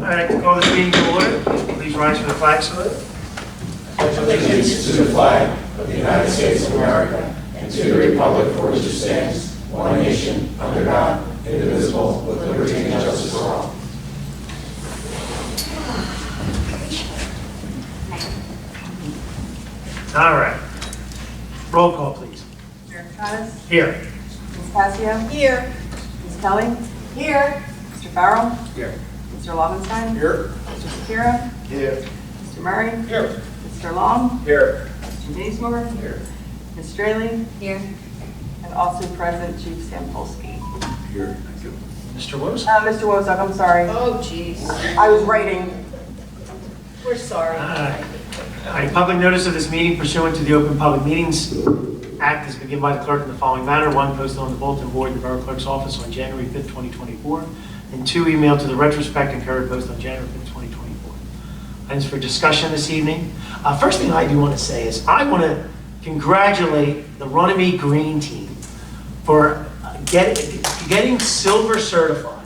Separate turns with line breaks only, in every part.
right, to call this meeting to order. Please rise for the flag salute.
Pledge allegiance to the flag of the United States of America and to the republic for which it stands, one nation, under God, indivisible, with liberty and justice for all.
All right. Roll call, please.
Mr. Caucus?
Here.
Ms. Passio? Here. Ms. Kelly? Here. Mr. Farrell?
Here.
Mr. Lobenstein?
Here.
Mr. Shapiro?
Here.
Mr. Murray?
Here.
Mr. Long?
Here.
Mr. Dinsmore?
Here.
Ms. Straley? Here. And also present, Chief Sampolsky.
Here. Thank you.
Mr. Woos?
Mr. Wozak, I'm sorry.
Oh, jeez.
I was writing.
We're sorry.
All right. All right. Public notice of this meeting pursuant to the Open Public Meetings Act is given by the clerk in the following manner. One, posted on the bulletin board in the Borough Clerk's office on January 5th, 2024. And two, emailed to the retrospect and courier post on January 5th, 2024. Items for discussion this evening. First thing I do want to say is I want to congratulate the Runnemede Green team for getting silver certified.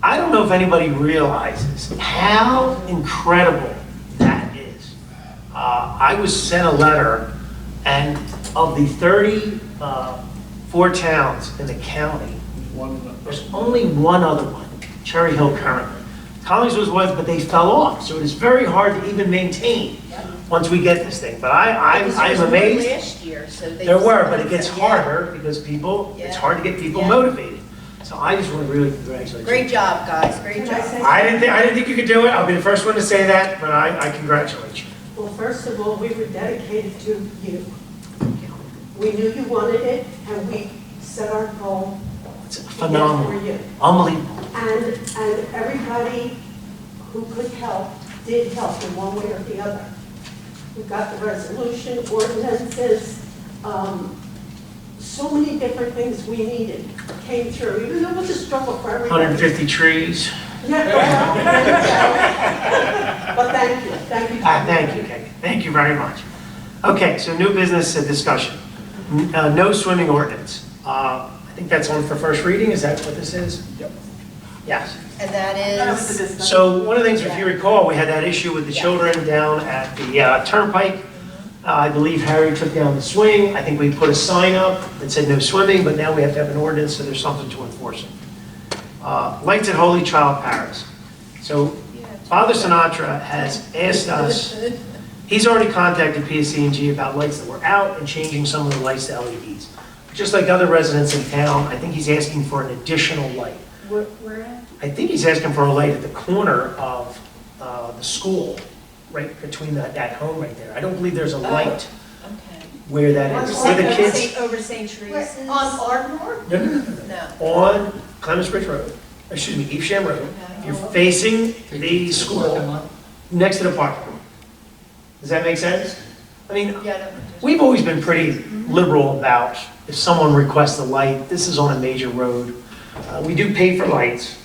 I don't know if anybody realizes how incredible that is. I was sent a letter, and of the 34 towns in the county, there's only one other one, Cherry Hill currently. Collingswood was, but they fell off, so it is very hard to even maintain once we get this thing. But I'm amazed.
Last year, so they
There were, but it gets
Yeah.
harder because people, it's
Yeah.
hard to get people
Yeah.
motivated. So I just want to really congratulate you.
Great job, guys, great job.
I didn't think you could do it. I'll be the first one to say that, but I congratulate you.
Well, first of all, we were dedicated to you. We knew you wanted it, and we set our goal
It's
to get
phenomenal,
for you.
unbelievable.
And everybody who could help did help in one way or the other. We got the resolution, ordinances, so many different things we needed came through. Even though it was a struggle for everybody.
150 trees.
Yeah, well, but thank you.
Thank you, Kate. Thank you very much. Okay, so new business discussion. No swimming ordinance. I think that's on for first reading. Is that what this is? Yep. Yes.
And that
That was the
is,
discussion.
So one of the things, if you recall, we had that issue with the children down at the Turnpike. I believe Harry took down the swing. I think we put a sign up that said no swimming, but now we have to have an ordinance, so there's something to enforce it. Lights at Holy Child Parish. So Father Sinatra has asked us, he's already contacted PSC&G about lights that were out and changing some of the lights to LEDs. Just like other residents in town, I think he's asking for an additional light.
where at?
I think he's asking for a light at the corner of the school, right between that home right there. I don't believe there's a light
Okay.
where that is. Where the kids,
Over St. Teresa's?
On Ardmore?
No.
on Clemens Bridge Road, excuse me, Evesham Road, you're facing the school next to the parking lot. Does that make sense? I mean,
Yeah,
we've always been pretty liberal about if someone requests a light, this is on a major road. We do pay for lights,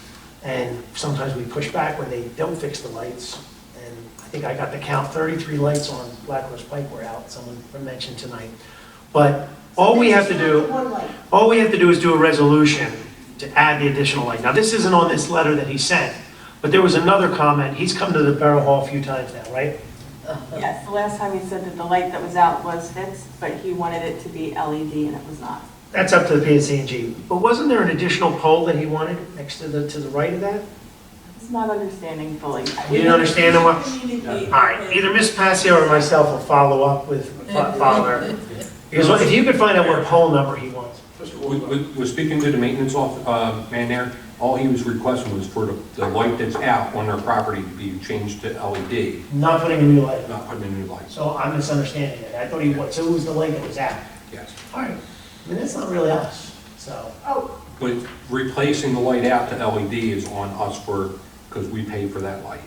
and sometimes we push back when they don't fix the lights. And I think I got the count, 33 lights on Black Horse Pike were out, someone mentioned tonight. But all we have to do,
One light.
all we have to do is do a resolution to add the additional light. Now, this isn't on this letter that he sent, but there was another comment. He's come to the Borough Hall a few times now, right?
Yes, the last time he said that the light that was out was fixed, but he wanted it to be LED and it was not.
That's up to the PSC&G. But wasn't there an additional pole that he wanted next to the right of that?
It's not understanding fully.
You didn't understand him? All right, either Ms. Passio or myself will follow up with Father. Because if you could find out what pole number he wants.
Was speaking to the maintenance man there, all he was requesting was for the light that's out on their property to be changed to LED,
Not putting a new light on.
not putting in new lights.
So I'm misunderstanding it. I thought he was, so it was the light that was out.
Yes.
All right, I mean, that's not really us, so.
Oh,
But replacing the light out to LED is on us because we pay for that light.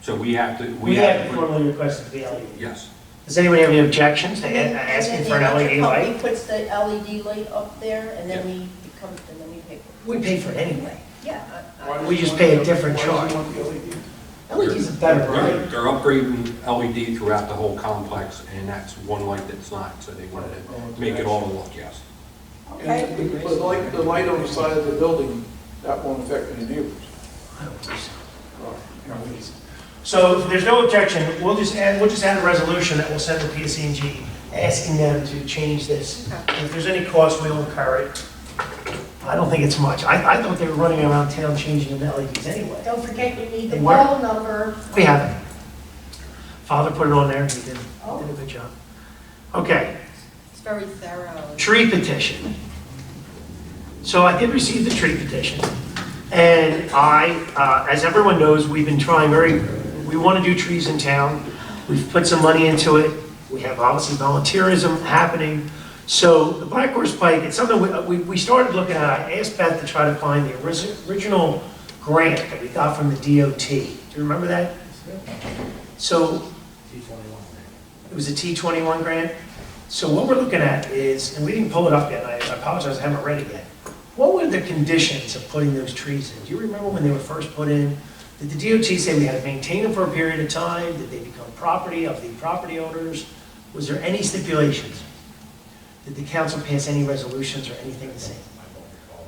So we have to,
We have to formally request it to be LED.
yes.
Does anybody have any objections to asking for an LED light?
And then the puts the LED light up there, and then we pay for it.
We pay for it anyway.
Yeah.
We just pay a different charge. LED's a better light.
They're upgrading LED throughout the whole complex, and that's one light that's not, so they wanted to make it all look, yes.
okay.
And the light on the side of the building, that won't affect any neighbors.
I don't think so. So if there's no objection, we'll just add a resolution that will send to PSE&G asking them to change this. And if there's any cost, we'll incur it. I don't think it's much. I thought they were running around town changing them to LEDs anyway.
Don't forget you need the
They were.
poll number.
We have it. Father put it on there, he did a good job. Okay,
It's very thorough.
tree petition. So I did receive the tree petition, and as everyone knows, we've been trying we want to do trees in town. We've put some money into it. We have obviously volunteerism happening. So the Black Horse Pike, it's something we started looking at. I asked Beth to try to find the original grant that we got from the DOT. Do you remember that? So it was a T21 grant. So what we're looking at is, and we didn't pull it up yet, I apologize, I haven't read it yet. What were the conditions of putting those trees in? Do you remember when they were first put in? Did the DOT say we had to maintain them for a period of time? Did they become property of the property owners? Was there any stipulations? Did the council pass any resolutions or anything the same?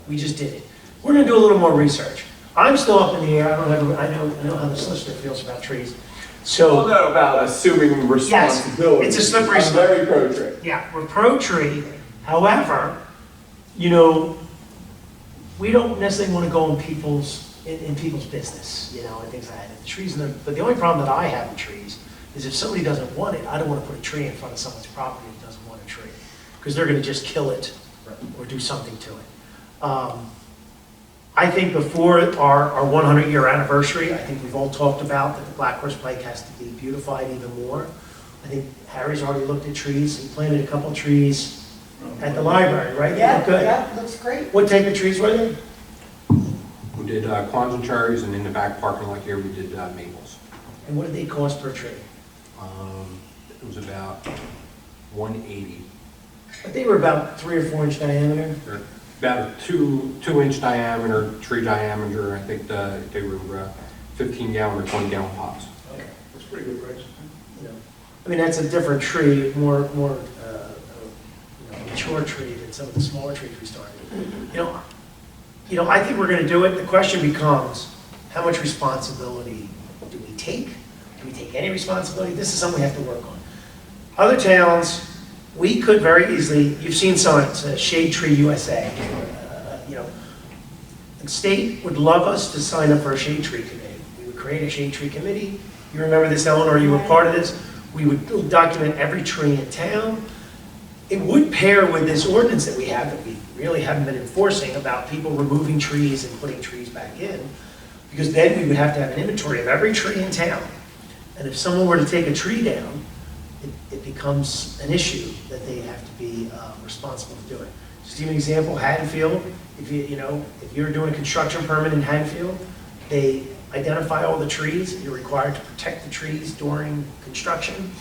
We just did it. We're gonna do a little more research. I'm still up in the air, I know how the solicitor feels about trees.
Well,
So,
no, about assuming responsibility.
it's a slippery
I'm
slope.
very pro-tree.
yeah, we're pro-tree. However, you know, we don't necessarily want to go in people's business, you know, and things like that. The trees, but the only problem that I have with trees is if somebody doesn't want it, I don't want to put a tree in front of someone's property that doesn't want a tree, because they're going to just kill it or do something to it. I think before our 100-year anniversary, I think we've all talked about that the Black Horse Pike has to be beautified even more. I think Harry's already looked at trees. He planted a couple trees at the library, right? They look good.
Yeah, looks great.
What type of trees were they?
We did Quonset cherries, and in the back parking lot here, we did maples.
And what did they cost per tree?
It was about $180.
But they were about 3 or 4 inch diameter.
They're about a 2-inch diameter, tree diameter. I think they were 15-gallon or 20-gallon pots.
Okay, that's pretty good price. You know, I mean, that's a different tree, more mature tree than some of the smaller trees we started. You know, I think we're going to do it. The question becomes, how much responsibility do we take? Do we take any responsibility? This is something we have to work on. Other towns, we could very easily, you've seen signs, Shade Tree USA. You know, the state would love us to sign up for a shade tree committee. We would create a shade tree committee. You remember this, Eleanor, you were part of this. We would document every tree in town. It would pair with this ordinance that we have that we really haven't been enforcing about people removing trees and putting trees back in, because then we would have to have an inventory of every tree in town. And if someone were to take a tree down, it becomes an issue that they have to be responsible to do it. Just to give you an example, Haddonfield, if you're doing a construction permit in Haddonfield, they identify all the trees. You're required to protect the trees during construction.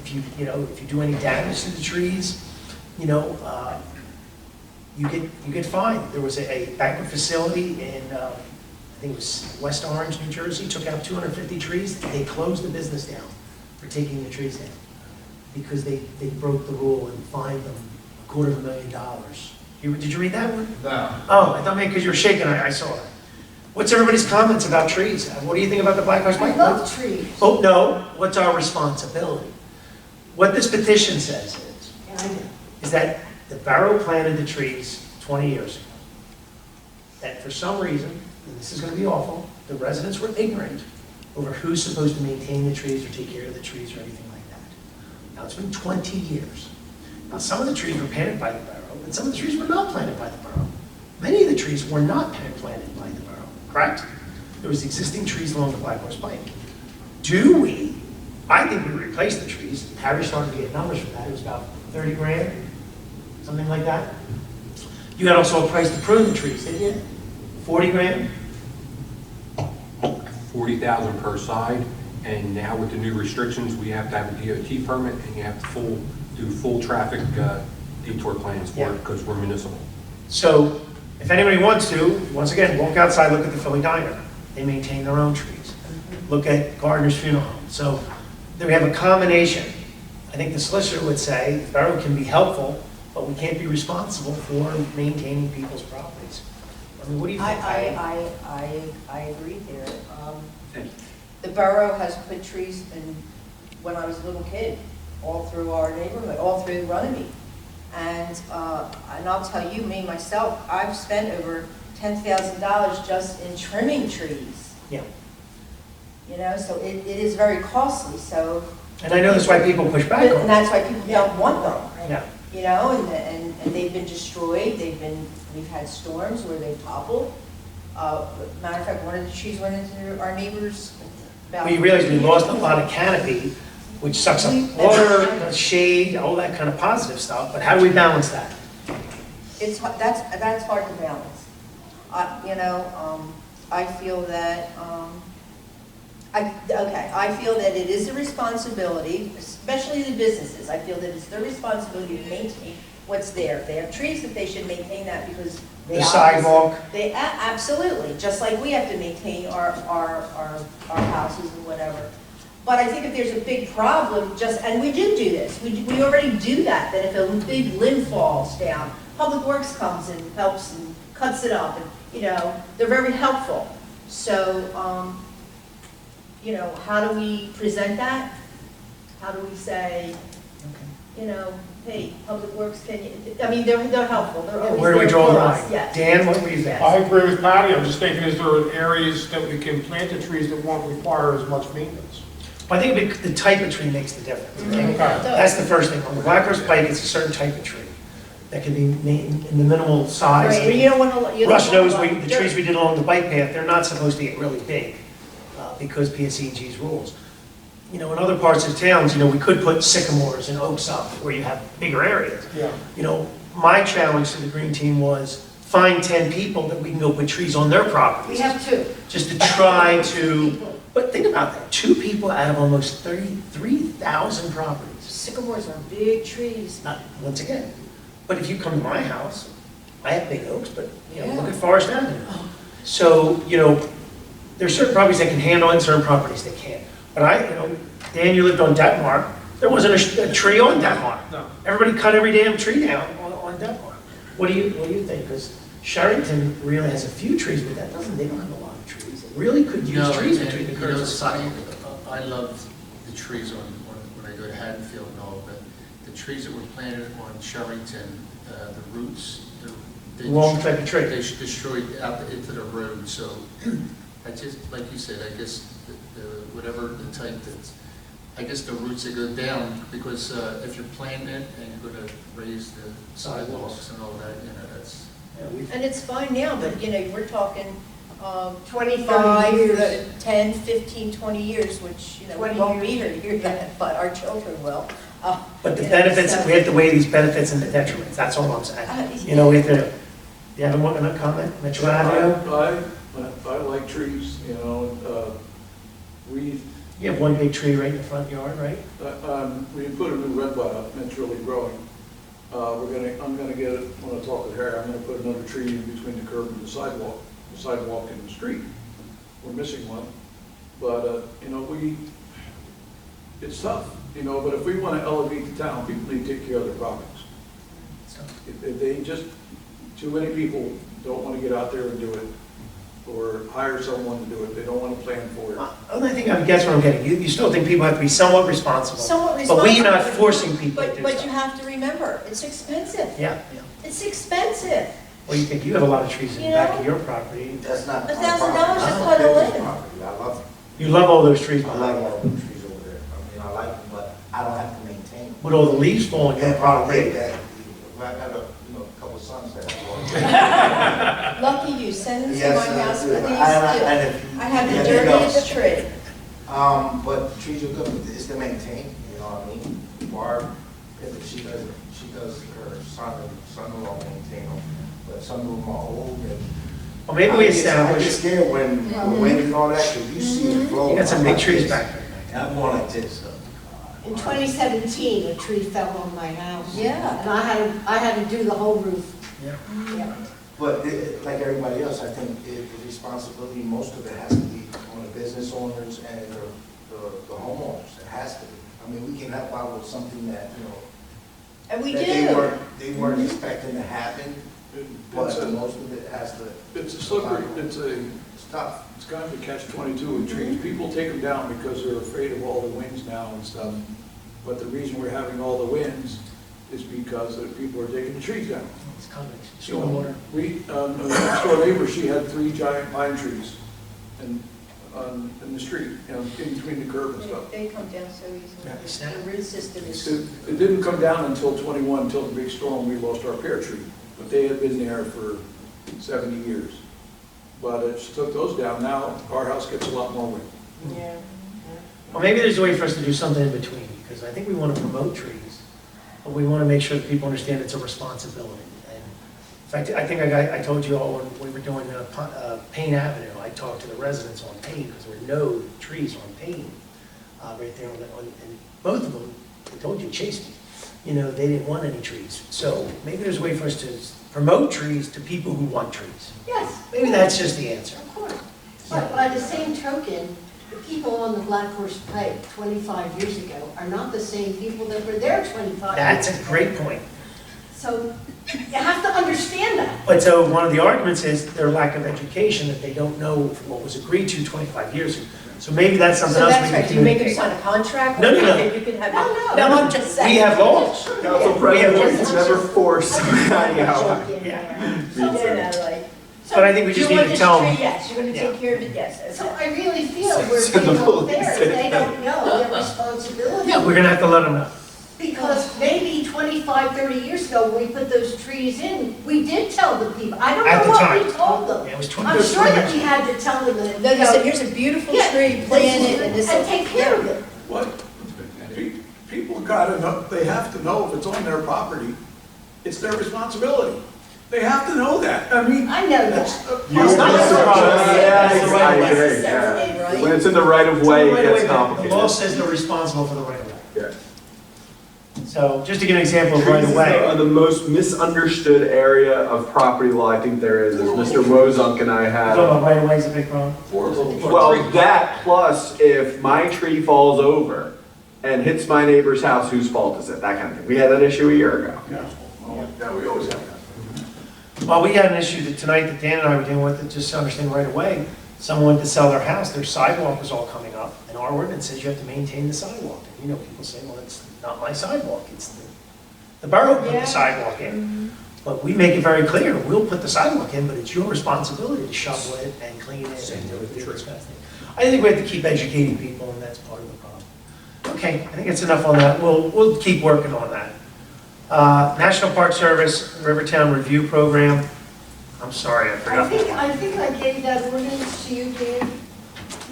If you do any damage to the trees, you get fined. There was a banquet facility in, I think it was West Orange, New Jersey, took out 250 trees. They closed the business down for taking the trees down because they broke the rule and fined them $250,000. Did you read that one?
No.
Oh, I thought maybe because you were shaking, I saw it. What's everybody's comments about trees? What do you think about the Black Horse
I
Pike?
love trees.
Oh, no, what's our responsibility? What this petition says
Yeah, I know.
is that the borough planted the trees 20 years ago. That for some reason, and this is going to be awful, the residents were ignorant over who's supposed to maintain the trees or take care of the trees or anything like that. Now, it's been 20 years. Now, some of the trees were planted by the borough, and some of the trees were not planted by the borough. Many of the trees were not planted by the borough, correct? There was existing trees along the Black Horse Pike. I think we replaced the trees. Harry started to get numbers for that. It was about 30 grand, something like that. You had also a price to prune the trees, didn't you? 40 grand?
40,000 per side, and now with the new restrictions, we have to have a DOT permit, and you have to do full traffic detour plans for
Yeah.
it, because we're municipal.
So if anybody wants to, once again, walk outside, look at the Philly Diner. They maintain their own trees. Look at Gardner's Funeral Home. So we have a combination. I think the solicitor would say the borough can be helpful, but we can't be responsible for maintaining people's properties. I mean, what do you think? Patty?
I agree there.
Thank you.
The borough has put trees in, when I was a little kid, all through our neighborhood, all through Runnemede. And I'll tell you, me, myself, I've spent over $10,000 just in trimming trees.
Yeah.
You know, so it is very costly, so.
And I know that's why people push back on
And
it.
that's why people don't want them.
Yeah.
You know, and they've been destroyed, we've had storms where they've toppled. Matter of fact, one of the trees went into our neighbors.
Well, you realize we lost a lot of canopy, which sucks up water, shade, all that kind of positive stuff, but how do we balance that?
That's hard to balance. You know, I feel that, I feel that it is a responsibility, especially the businesses. I feel that it's their responsibility to maintain what's there. If they have trees, that they should maintain that because they
The sidewalk,
absolutely, just like we have to maintain our houses and whatever. But I think if there's a big problem, and we do this, we already do that if a big limb falls down, Public Works comes and helps and cuts it up, and, you know, they're very helpful. So, you know, how do we present that? How do we say, you know, hey, Public Works, can you, I mean, they're helpful, they're always
where do we
there
draw the
for
line?
us, yes.
Dan, what do you think?
I agree with Patty. I'm just thinking, is there areas that we can plant the trees that won't require as much maintenance?
Well, I think the type of tree makes the difference.
Mhm.
That's the first thing. On the Blackhurst Pike, it's a certain type of tree that can be made in the minimal size.
Right, you don't want to.
Russ knows the trees we did along the bike path, they're not supposed to get really big because PSEG's rules. You know, in other parts of towns, you know, we could put sycamores and oaks up where you have bigger areas.
Yeah.
You know, my challenge to the green team was find 10 people that we can go put trees on their properties.
We have two.
Just to try to, but think about that, 2 people out of almost 33,000 properties.
Sycamores are big trees.
Not, once again, but if you come to my house, I have big oaks, but, you know,
Yeah.
look at Forest Avenue. So, you know, there's certain properties that can handle it, and certain properties that can't. But you know, Dan, you lived on Detmar, there wasn't a tree on Detmar.
No.
Everybody cut every damn tree down on Detmar. What do you think? Because Sherrington really has a few trees, but they don't have a lot of trees. It really could use trees between the curves and sidewalks.
I love the trees when I go to Haddonfield and all, but the trees that were planted on Sherrington, the roots, they
Wrong type of tree.
They destroyed out into the road, so I just, like you said, I guess whatever the type that's, I guess the roots that go down, because if you're planting it and you're gonna raise the sidewalks and all that, you know, that's.
Yeah,
And it's fine now, but, you know, we're talking
20, 30
5,
years.
10, 15, 20 years, which, you know, we
20
won't be
years.
here to hear that, but our children will.
But the
You know,
benefits,
so-
we have to weigh these benefits and the detriments, that's all I'm saying. You know, we have to, you have a comment, Metro Avenue?
I like trees, you know,
You have one big tree right in the front yard, right?
we put a new red bud up, and it's really growing. I'm gonna get it, when I talk with Harry, I'm gonna put another tree in between the curb and the sidewalk and the street. We're missing one, but, you know, it's tough, you know, but if we wanna elevate the town, people need to take care of their properties. If they just, too many people don't wanna get out there and do it, or hire someone to do it, they don't wanna plan for it.
I think, I guess what I'm getting, you still think people have to be somewhat responsible.
Somewhat
But we're not
responsible.
forcing people to do
But you
stuff.
have to remember, it's expensive.
Yeah.
It's expensive.
Well, you think you have a lot of trees in the
You
back
know?
of your property.
That's not.
$1,000 is quite a living.
I love
You love all those trees
I
behind
like
you.
all the trees over there. I mean, I like them, but I don't have to maintain them.
With all the leaves falling on your property.
That. I got a couple sons that.
Lucky you, send them to
Yes,
my house,
I do.
please do. I have the dirtiest tree.
But the trees are good, but it's to maintain, you know what I mean? Barb, she does her son-in-law maintain them, but some of them are old and.
Well, maybe we
I get
establish,
scared when the wind and all that, because you see it flow.
you got some big trees back there.
And I'm going like this.
In 2017, a tree fell on my house.
Yeah.
And I had to do the whole roof.
Yeah.
Yeah.
But like everybody else, I think the responsibility, most of it has to be on the business owners and the homeowners. It has to be. I mean, we can help out with something that, you know,
And we
that
do.
they weren't expecting to happen. But most of it has to,
It's a slippery,
it's tough.
it's kind of a catch-22 with trees. People take them down because they're afraid of all the winds now and stuff. But the reason we're having all the winds is because people are taking the trees down.
It's coming,
You know,
stormwater.
a next door neighbor, she had 3 giant pine trees in the street, in between the curb and stuff.
They come down so
Yeah, they snap.
easily. The root system is.
It didn't come down until 21, until the big storm, we lost our pear tree. But they had been there for 70 years. But it took those down. Now our house gets a lot more wind.
Yeah.
Well, maybe there's a way for us to do something in between, because I think we want to promote trees, but we want to make sure that people understand it's a responsibility. And in fact, I think I told you all when we were doing Payne Avenue, I talked to the residents on Payne, because there were no trees on Payne, right there and both of them, I told you, chased me. You know, they didn't want any trees. So maybe there's a way for us to promote trees to people who want trees.
Yes.
Maybe that's just the answer.
Of course. But by the same token, the people on the Black Horse Pike 25 years ago are not the same people that were there 25
That's
years
a
ago.
great point.
So you have to understand that.
But so one of the arguments is their lack of education, that they don't know what was agreed to 25 years ago. So maybe that's something
So
else
that's
we
right,
can
do you make them
communicate.
sign a contract?
No, no, no.
You can have.
No,
No,
I'm just saying.
we have laws.
Council
We
President,
have
you never force somebody out.
Yeah.
Yeah, like.
But I think we just
You
need
want
to
this
tell
tree?
them.
Yes, you're gonna
Yeah.
take care of it, yes.
So I really feel we're
So the
being
police
unfair
say
if they
that.
don't know their responsibility.
Yeah, we're gonna have to let them know.
Because maybe 25, 30 years ago, when we put those trees in, we did tell the people. I don't
At
know
the
what
time.
we told them.
Yeah, it was 20
I'm
years
sure that
ago.
we had to tell them that.
No, you said, here's a beautiful
Yeah,
tree, plant it, and this.
And take care of it.
What? People gotta know, they have to know if it's on their property, it's their responsibility. They have to know that. I mean,
I know
that's.
that.
You
It's not
would be
a
surprised.
surprise.
Yeah,
It's the right
I
of way.
agree,
Right.
yeah. When it's in the right of way,
Right
it
away,
gets
the law
complicated.
says they're responsible for the right of way.
Yeah.
So just to give an example of right
Trees
of
are
way.
the most misunderstood area of property law I think there is, as Mr. Wozunk and I
Talking
have.
about right of way is a big problem.
Well, that plus if my tree falls over and hits my neighbor's house, whose fault is it? That kind of thing. We had that issue a year ago.
Yeah, we always have that.
Well, we had an issue that tonight that Dan and I were dealing with, that just to understand right away. Someone went to sell their house, their sidewalk was all coming up, and our ordinance says you have to maintain the sidewalk. And you know, people say, well, it's not my sidewalk, it's the borough put
Yeah.
the sidewalk in. But we make it very clear, we'll put the sidewalk in, but it's your responsibility to shovel it and clean it and do this kind of thing. I think we have to keep educating people, and that's part of the problem. Okay, I think it's enough on that. We'll keep working on that. National Park Service Rivertown Review Program. I'm sorry, I forgot.
I think I gave that ordinance to you, Dan.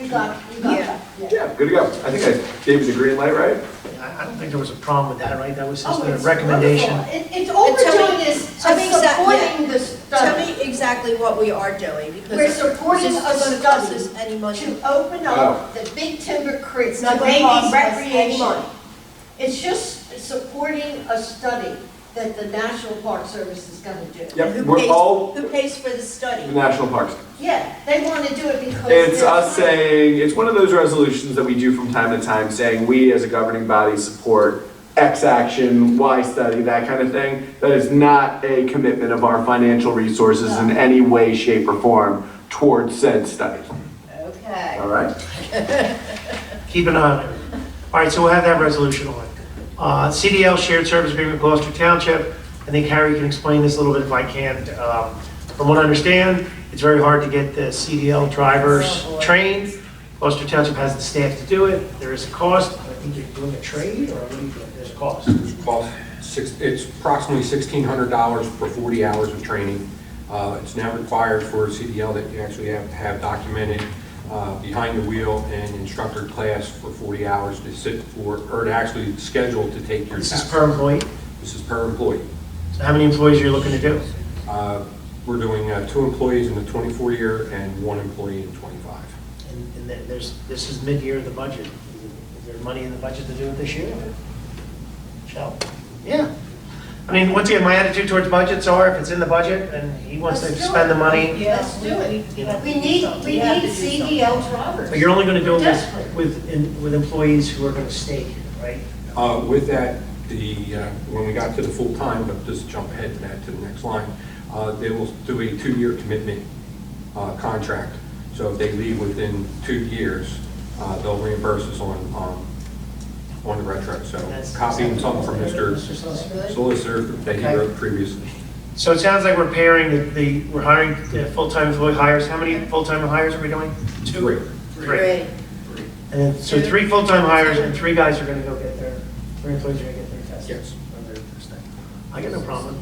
You got that?
Yeah, good to go. I think I gave you the green light, right?
I don't think there was a problem with that, right? That was just
Oh,
a
it's
recommendation.
wonderful. It's all we're
Tell me-
doing is
tell me exactly-
supporting the
Tell
study.
me exactly what we are doing, because.
We're supporting
this
a
isn't gonna cost
study
us any money.
to open up the Big Timber Creek
It's not
to
gonna
maybe
cost us any
recreation.
money.
It's just supporting a study that the National Park Service is gonna do.
Yep,
Who
we're
pays-
all
Who pays for the study?
the National Parks.
Yeah, they wanna do it because.
It's
they're
us
trying-
saying, it's one of those resolutions that we do from time to time, saying we as a governing body support X action, Y study, that kind of thing. That is not a commitment of our financial resources in any way, shape, or form towards said study.
Okay.
All right?
Keep an eye on it. All right, so we'll have that resolution on. CDL Shared Service Agreement, Gloucester Township. I think Harry can explain this a little bit if I can. From what I understand, it's very hard to get the CDL drivers trained. Gloucester Township has the staff to do it. There is a cost. I think you're doing a trade, or what do you think? There's a cost.
It's approximately $1,600 for 40 hours of training. It's now required for a CDL that you actually have to have documented behind the wheel and instructor class for 40 hours to sit for, or to actually schedule to take your
This
test.
is per employee.
This is per employee.
So how many employees are you looking to do?
We're doing 2 employees in the 24-year and 1 employee in 25.
And then this is mid-year of the budget. Is there money in the budget to do it this year? Shall? Yeah. I mean, once again, my attitude towards budgets are, if it's in the budget and he wants to
Let's do
spend
it.
the money,
Let's do it. We need CDL drivers.
but you're only going to do
We're
it
desperate.
with employees who are going to stay here, right?
With that, when we got to the full-time, but just jump ahead to the next line, they will do a 2-year commitment contract. So if they leave within 2 years, they'll reimburse us on the retro. So copying something from Mr. Solicitor that he wrote previously.
So it sounds like we're pairing we're hiring full-time employee hires. How many full-time hires are we doing? 2?
3.
3.
Great.
And then, so 3 full-time hires and 3 guys are gonna go get 3 employees are gonna get their tests.
Yes.
On their first day. I got no problem.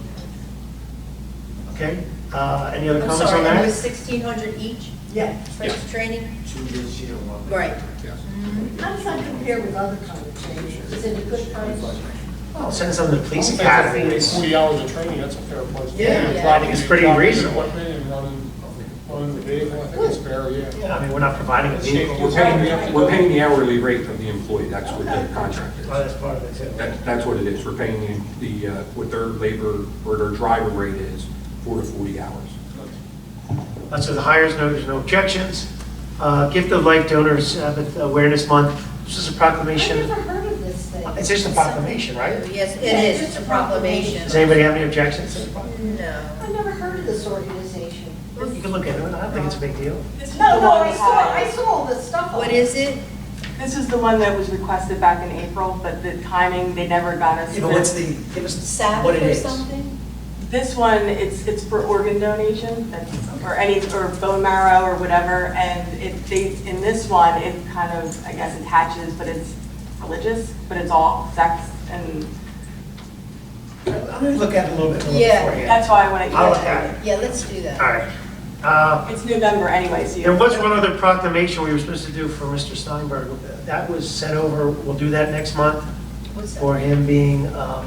Okay, any other
I'm
comments
sorry,
on
and it
that?
was 1,600 each
Yeah.
for the training?
2 years here, 1.
Right.
Yes.
How does that compare with other kind of training? Is it a good price?
Well, send some to the police
I
academy.
think
It's-
for 40 hours of training, that's a fair price.
Yeah,
I
think it's pretty
Driving
reasonable.
equipment and running the vehicle, I think it's fair, yeah.
Yeah, I mean, we're not providing a vehicle.
We're paying the hourly rate of the employee. That's what the contract is.
Oh, that's part of it too.
That's what it is. We're paying what their labor or their driver rate is, 4 to 40 hours.
So the hires, there's no objections. Gift of Life Donors Sabbath Awareness Month. This is a
I
proclamation.
never heard of this thing.
It's just a proclamation, right?
Yes, it is, it's a proclamation.
Does anybody have any objections?
No.
I never heard of this organization.
You can look into it. I don't think it's a big deal.
This is
No,
the
no,
one
I saw all this stuff. on
What
it.
is it?
This is the one that was requested back in April, but the timing, they never got us.
Give us what it
Sabbath or
is.
something?
This one, it's for organ donation, or bone marrow or whatever, and in this one, it kind of, I guess, attaches, but it's religious, but it's all sex, and
I'm going to look at it a little bit more
Yeah,
beforehand.
that's why I want to.
I'll look at it.
Yeah, let's do that.
All right.
It's November anyway, so.
There was one other proclamation we were supposed to do for Mr. Steinberg. That was sent over. We'll do that next month
What's that?
for him being
The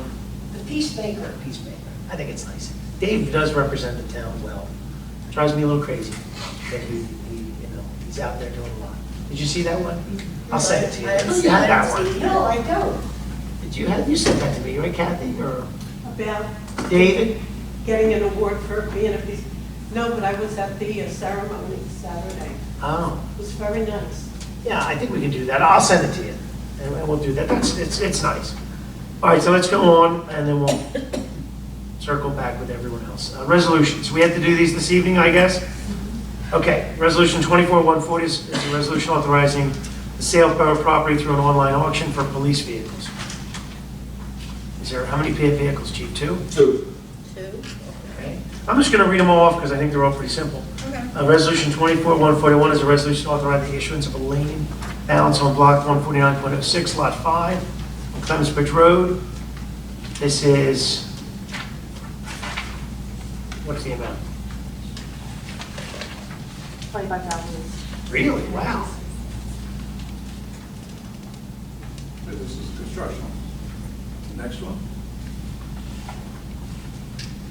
peacemaker.
peacemaker. I think it's nice. Dave does represent the town well. Drives me a little crazy that he's out there doing a lot. Did you see that one? I'll send it to you.
I haven't
You had that
seen
one.
it.
No, I don't.
You sent that to me, right, Kathy, or
About
David?
getting an award for being a peace. No, but I was at the ceremony Saturday.
Oh,
It was very nice.
yeah, I think we can do that. I'll send it to you, and we'll do that. It's nice. All right, so let's go on, and then we'll circle back with everyone else. Resolutions. We have to do these this evening, I guess? Okay, Resolution 24-140 is a resolution authorizing the sale of borough property through an online auction for police vehicles. How many vehicles, Chief? 2?
2.
Two?
Okay. I'm just going to read them all off because I think they're all pretty simple.
Okay.
Resolution 24-141 is a resolution authorizing the issuance of a lien balance on block 149.06, lot 5, on Clemens Bridge Road. This is, what's the amount?
25,000.
Really? Wow.
This is construction. Next one.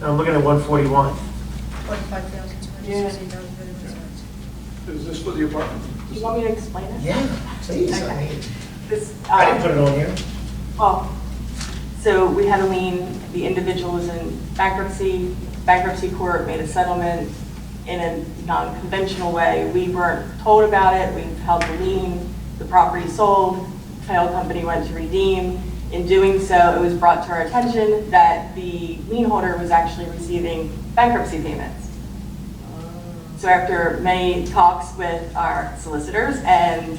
Now I'm looking at 141.
$45,260.
Is this for the apartment?
Do you want me to explain it?
Yeah, please. I mean,
This,
I didn't put it on here.
Well, so we had a lien, the individual was in bankruptcy court made a settlement in a non-conventional way. We weren't told about it, we held the lien, the property sold, title company went to redeem. In doing so, it was brought to our attention that the lien holder was actually receiving bankruptcy payments. So after many talks with our solicitors and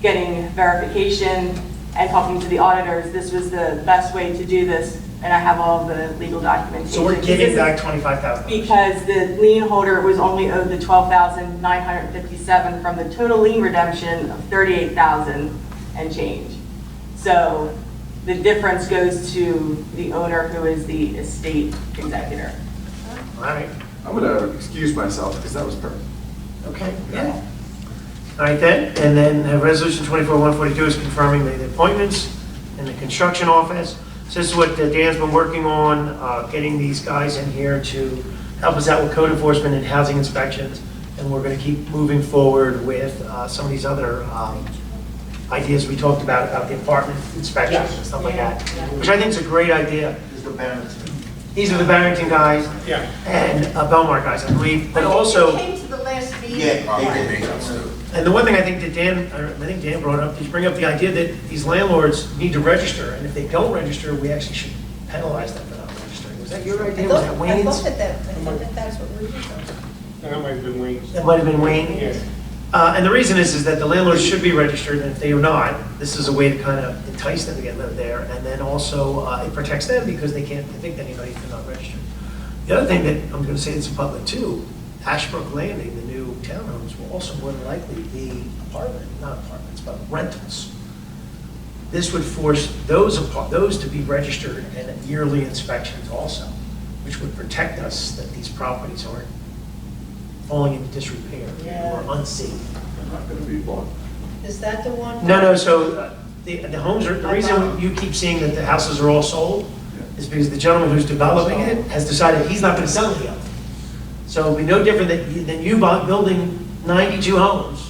getting verification and talking to the auditors, this was the best way to do this, and I have all the legal documentation.
So we're giving back $25,000.
Because the lien holder was only owed the $12,957 from the total lien redemption of $38,000 and change. So the difference goes to the owner, who is the estate executor.
All right.
I'm going to excuse myself because that was perfect.
Okay, yeah. All right then, and then Resolution 24-142 is confirming the appointments in the construction office. So this is what Dan's been working on, getting these guys in here to help us out with code enforcement and housing inspections. And we're going to keep moving forward with some of these other ideas we talked about the apartment inspections and stuff like that, which I think is a great idea. These are the Barrington guys
Yeah.
and Belmar guys, I believe, but also.
They came to the last meeting.
And the one thing I think that Dan brought up, is bring up the idea that these landlords need to register, and if they don't register, we actually should penalize them for not registering. Was that your
I
idea? Was that
thought
Wayne's?
that's what we were doing.
That might have been Wayne's.
That might have been Wayne.
Yeah.
And the reason is that the landlords should be registered, and if they are not, this is a way to kind of entice them to get live there, and then also it protects them because they can't evict anybody if they're not registered. The other thing that I'm going to say that's in public too, Ashbrook Landing, the new townhomes, will also more than likely be not apartments, but rentals. This would force those to be registered and at yearly inspections also, which would protect us that these properties aren't falling into disrepair or unsafe.
They're not gonna be bought.
Is that the one?
No, so the homes are, the reason you keep seeing that the houses are all sold is because the gentleman who's developing it has decided he's not gonna sell any of them. So it'd be no different than you building 92 homes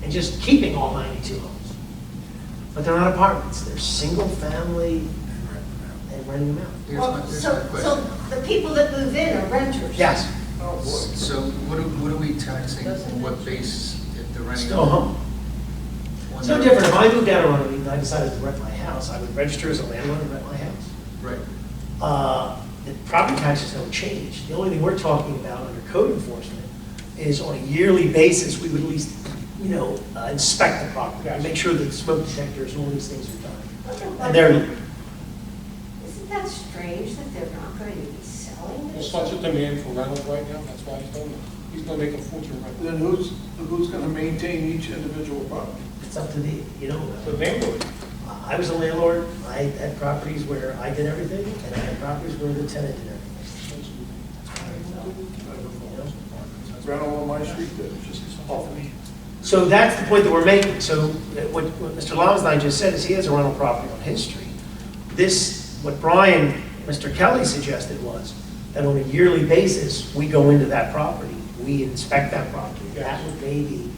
and just keeping all 92 homes. But they're not apartments, they're single family and renting them out.
Well,
Here's
so,
my question.
so the people that move in are renters?
Yes,
Oh, boy.
So what are we taxing, on what basis if they're renting?
still a home.
on
It's no
their-
different, if I moved out of Runnemede and I decided to rent my house, I would register as a landlord and rent my house.
Right.
The property taxes don't change. The only thing we're talking about under code enforcement is on a yearly basis, we would at least, inspect the property and make sure that smoke detectors and all these things are done. And they're,
Isn't that strange that they're not going to be selling
There's
this?
such a demand for rentals right now, that's why he's doing it. He's gonna make a fortune renting.
Then who's gonna maintain each individual property?
it's up to the,
The landlord.
I was a landlord, I had properties where I did everything, and I had properties where the tenant did everything.
Rental on my street, that's just awful.
So that's the point that we're making. So what Mr. Lonsdine just said is he has a rental property on his street. What Mr. Kelly suggested was that on a yearly basis, we go into that property, we inspect that property. That would maybe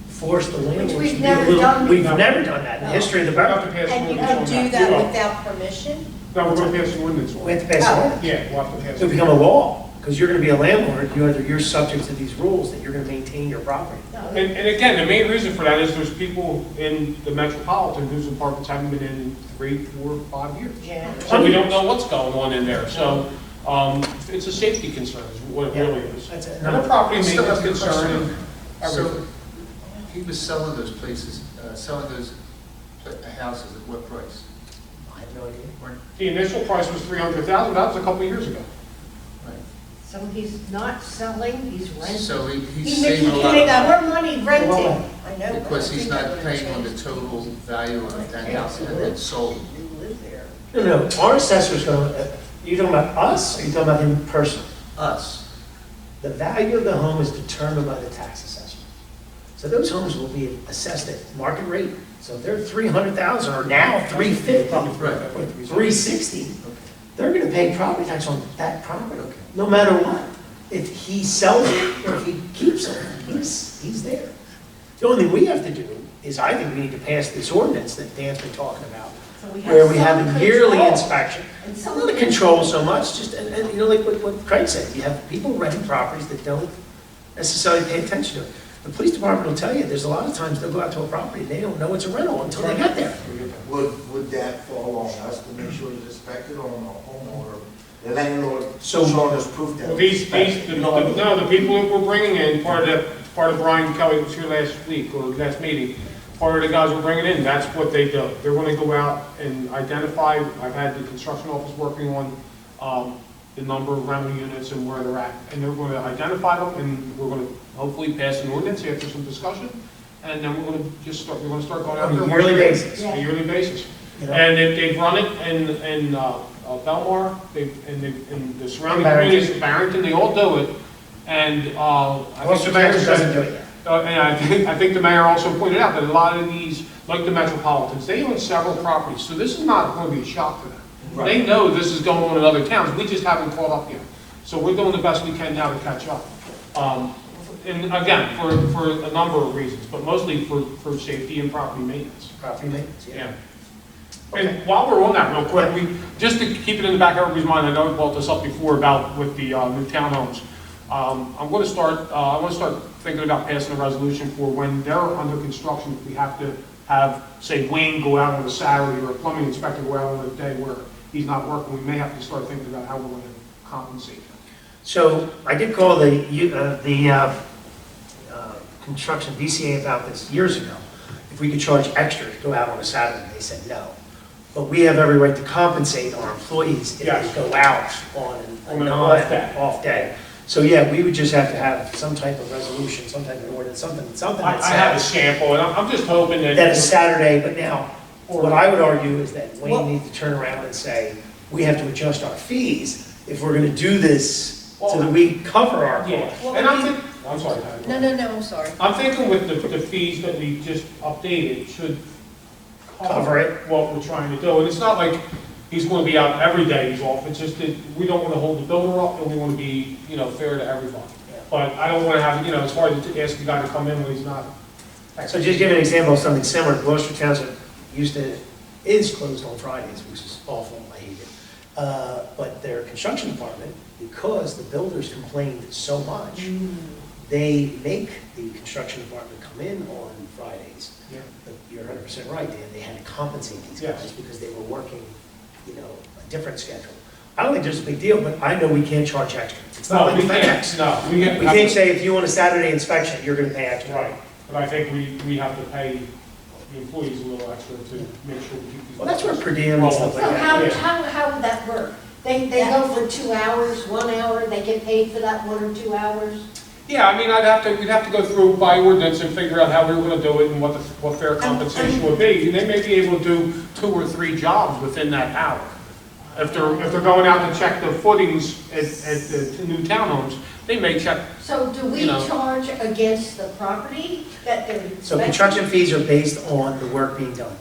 force the landlord to
we've
be
never
a little.
done.
We've never done that in the history of the
We'll have
borough.
to pass
And
an
you
ordinance
can
on
do that
We will.
without permission?
No, we're gonna pass an ordinance on
We
it.
have to pass an ordinance.
Yeah, we'll have to pass.
So it become a law, because you're going to be a landlord, you're subject to these rules that you're going to maintain your property.
And again, the main reason for that is there's people in the metropolitan whose apartments haven't been in 3, 4, 5 years.
Yeah.
So we don't know what's going on in there, so, it's a safety concern is what it really is.
That's it.
And a property
Still
maintenance
have a
concern and
question.
everything.
So he was selling those places, selling those houses at what price?
I have no idea.
The initial price was $300,000, that was a couple of years ago.
Right.
So he's not selling, he's renting.
So he's
He
saving a
can
lot
make
of money
more money renting.
Well,
I know.
because
but I
he's
think
not
that would
paying on the
change.
total value of that house that had been sold.
You live there.
No, our assessor's going to, you talking about us, or are you talking about him personally?
Us.
The value of the home is determined by the tax assessment. So those homes will be assessed at market rate. So if they're 300,000 or now 350
Right.
or 360, they're going to pay property tax on that property, no matter what. If he sells it or if he keeps it, he's there. The only thing we have to do is, I think we need to pass this ordinance that Dan's been talking about,
So we
where we have
some
a yearly
control.
inspection.
And
It's
some
not a control so much, just, and like what Craig said, you have people renting properties that don't necessarily pay attention to it. The police department will tell you, there's a lot of times they'll go out to a property, and they don't know it's a rental until they get there.
Would that fall on us to make sure it's inspected or on the homeowner? The landlord
So-
showing us proof that.
Well,
it's inspected.
the people that we're bringing in, part of Brian Kelly was here last week, or last meeting, part of the guys we're bringing in, that's what they do. They're gonna go out and identify, I've had the construction office working on, the number of rental units and where they're at, and they're gonna identify them, and we're gonna hopefully pass an ordinance after some discussion, and then we're gonna start going out.
On a
there
yearly basis.
On a yearly basis.
You know?
And they've run it in Belmar, in the surrounding
Barrington.
communities, Barrington, they all do it. And I
Well,
think the
Mayor
mayor
doesn't do it yet.
and I think the mayor also pointed out that a lot of these, like the metropolitans, they own several properties, so this is not going to be a shock to them. They know this is going on in other towns, we just haven't caught up yet. So we're doing the best we can now to catch up. And again, for a number of reasons, but mostly for safety and property maintenance.
Property maintenance, yeah.
Yeah. And while we're on that real quick, just to keep it in the back of everybody's mind, I know we brought this up before about with the new townhomes. I want to start thinking about passing a resolution for when they're under construction, if we have to have, say, Wayne go out on a Saturday or a plumbing inspector go out on a day where he's not working, we may have to start thinking about how we're going to compensate them.
So I did call the construction VCA about this years ago. If we could charge extra to go out on a Saturday, they said no. But we have every right to compensate our employees if
Yes.
they go out on
On
an
an off day.
off day. So yeah, we would just have to have some type of resolution, some type of ordinance, something that
I have a
says
sample, and I'm just hoping that.
that is Saturday, but now, what I would argue is that
Well-
Wayne needs to turn around and say, we have to adjust our fees if we're gonna do this so that we cover our
Yeah,
costs.
Well,
and
I mean-
I'm sorry, Patty.
No, I'm sorry.
I'm thinking with the fees that we just updated should
Cover it.
what we're trying to do. And it's not like he's going to be out every day he's off. It's just that we don't want to hold the builder up and we want to be, fair to everybody.
Yeah.
But I don't want to have, it's hard to ask the guy to come in when he's not.
So just give an example of something similar, Gloucester Township is closed on Fridays, which is awful, I hate it. But their construction department, because the builders complained so much, they make the construction department come in on Fridays.
Yeah.
But you're 100% right, Dan, they had to compensate these guys
Yes.
because they were working, a different schedule. I don't think there's a big deal, but I know we can't charge extra. It's not like
we can't.
FedEx.
No,
We can't say if you want a Saturday inspection, you're gonna pay extra.
Right, but I think we have to pay the employees a little extra to make sure we keep these.
Well, that's where per diem and stuff
So
like that.
how would that work? They go for 2 hours, 1 hour, they get paid for that 1 or 2 hours?
Yeah, I mean, we'd have to go through by ordinance and figure out how we were gonna do it and what fair compensation would be. And they may be able to do 2 or 3 jobs within that hour. If they're going out to check the footings at the new townhomes, they may check.
So do we charge against the property that they're inspecting?
So construction fees are based on the work being done,